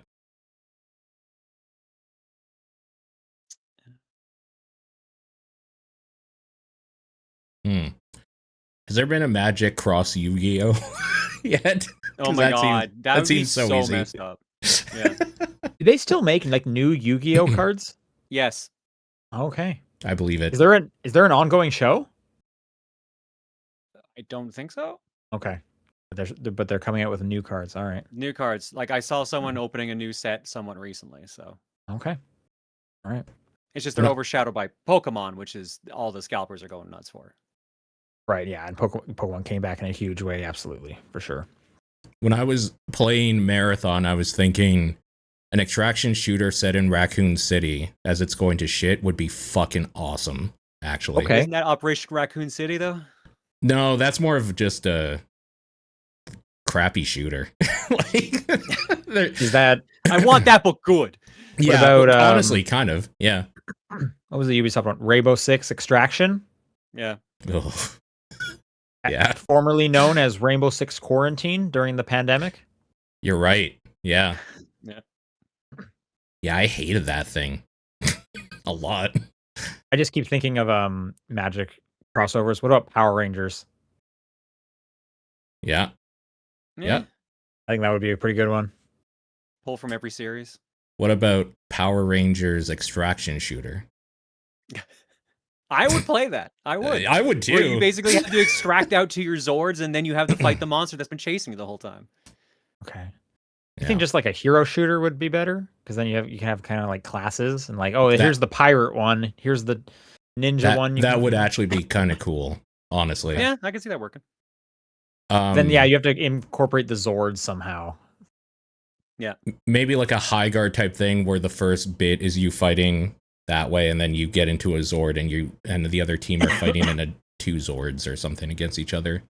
Has there been a Magic cross Yu-Gi-Oh yet? Oh my god, that seems so easy. Messed up. Yeah. Do they still make like new Yu-Gi-Oh cards? Yes. Okay. I believe it. Is there an ongoing show? I don't think so. Okay. But they're coming out with new cards. All right. New cards. Like I saw someone opening a new set somewhat recently, so. Okay. All right. It's just they're overshadowed by Pokemon, which is all the scalpers are going nuts for. Right, yeah, and Pokemon came back in a huge way, absolutely, for sure. When I was playing Marathon, I was thinking an extraction shooter set in Raccoon City as it's going to shit would be fucking awesome, actually. Okay. Isn't that Operation Raccoon City, though? No, that's more of just a crappy shooter. Is that... I want that, but good. Yeah, about, honestly, kind of, yeah. What was the Ubisoft one? Rainbow Six Extraction? Yeah. Ugh. Yeah. Formerly known as Rainbow Six Quarantine during the pandemic. You're right. Yeah. Yeah. Yeah, I hated that thing a lot. I just keep thinking of Magic crossovers. What about Power Rangers? Yeah. Yeah. I think that would be a pretty good one. Pull from every series. What about Power Rangers Extraction Shooter? I would play that. I would. I would too. Where you basically have to extract out to your Zords, and then you have to fight the monster that's been chasing you the whole time. Okay. I think just like a hero shooter would be better because then you can have kind of like classes and like, here's the pirate one, here's the ninja one. That would actually be kind of cool, honestly. Yeah, I can see that working. Then you have to incorporate the Zords somehow. Yeah. Maybe like a Highguard type thing where the first bit is you fighting that way, and then you get into a Zord, and the other team are fighting in two Zords or something against each other.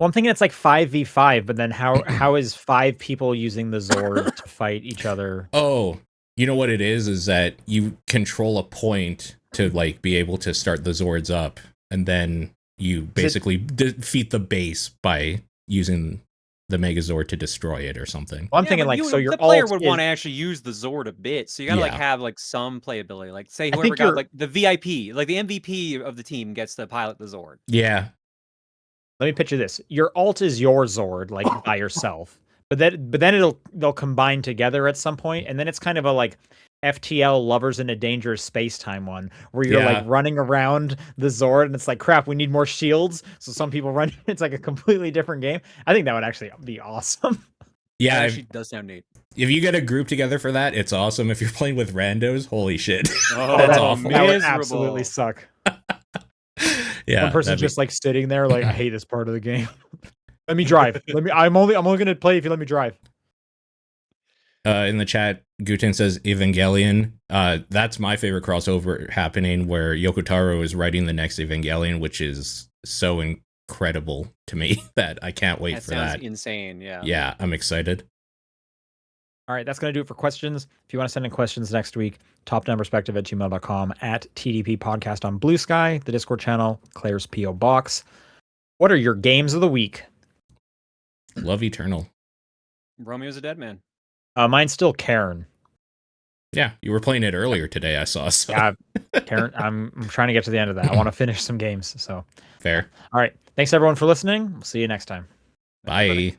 Well, I'm thinking it's like 5v5, but then how is 5 people using the Zord to fight each other? Oh, you know what it is that you control a point to like be able to start the Zords up, and then you basically defeat the base by using the Megazord to destroy it or something. Well, I'm thinking like your player would want to actually use the Zord a bit, so you gotta like have like some playability. Like say whoever got like the VIP, like the MVP of the team gets to pilot the Zord. Yeah. Let me picture this: your alt is your Zord, like by yourself, But then they'll combine together at some point, and then it's kind of a like FTL Lovers in a Dangerous Space Time one where you're like running around the Zord, and it's like crap. We need more shields, so some people run. It's like a completely different game. I think that would actually be awesome. Yeah, that actually does sound neat. If you get a group together for that, it's awesome. If you're playing with randos, holy shit, that's awful. That would absolutely suck. Yeah, one person's just like sitting there, like I hate this part of the game. Let me drive. I'm only gonna play if you let me drive. In the chat, Guten says Evangelion. That's my favorite crossover happening, where Yoko Taro is writing the next Evangelion, which is so incredible to me that I can't wait for that. Sounds insane. Yeah. Yeah, I'm excited. All right, that's going to do it for questions. If you want to send in questions next week, topdownperspective@gmail.com, at TDP Podcast on Blue Sky, the Discord channel, Claire's P.O. Box. What are your games of the week? Love Eternal. Romeo's a dead man. Mine's still Karen. Yeah, you were playing it earlier today, I saw. So. Yeah, Karen, I'm trying to get to the end of that. I want to finish some games. So fair. All right. Thanks, everyone, for listening. We'll see you next time. Bye.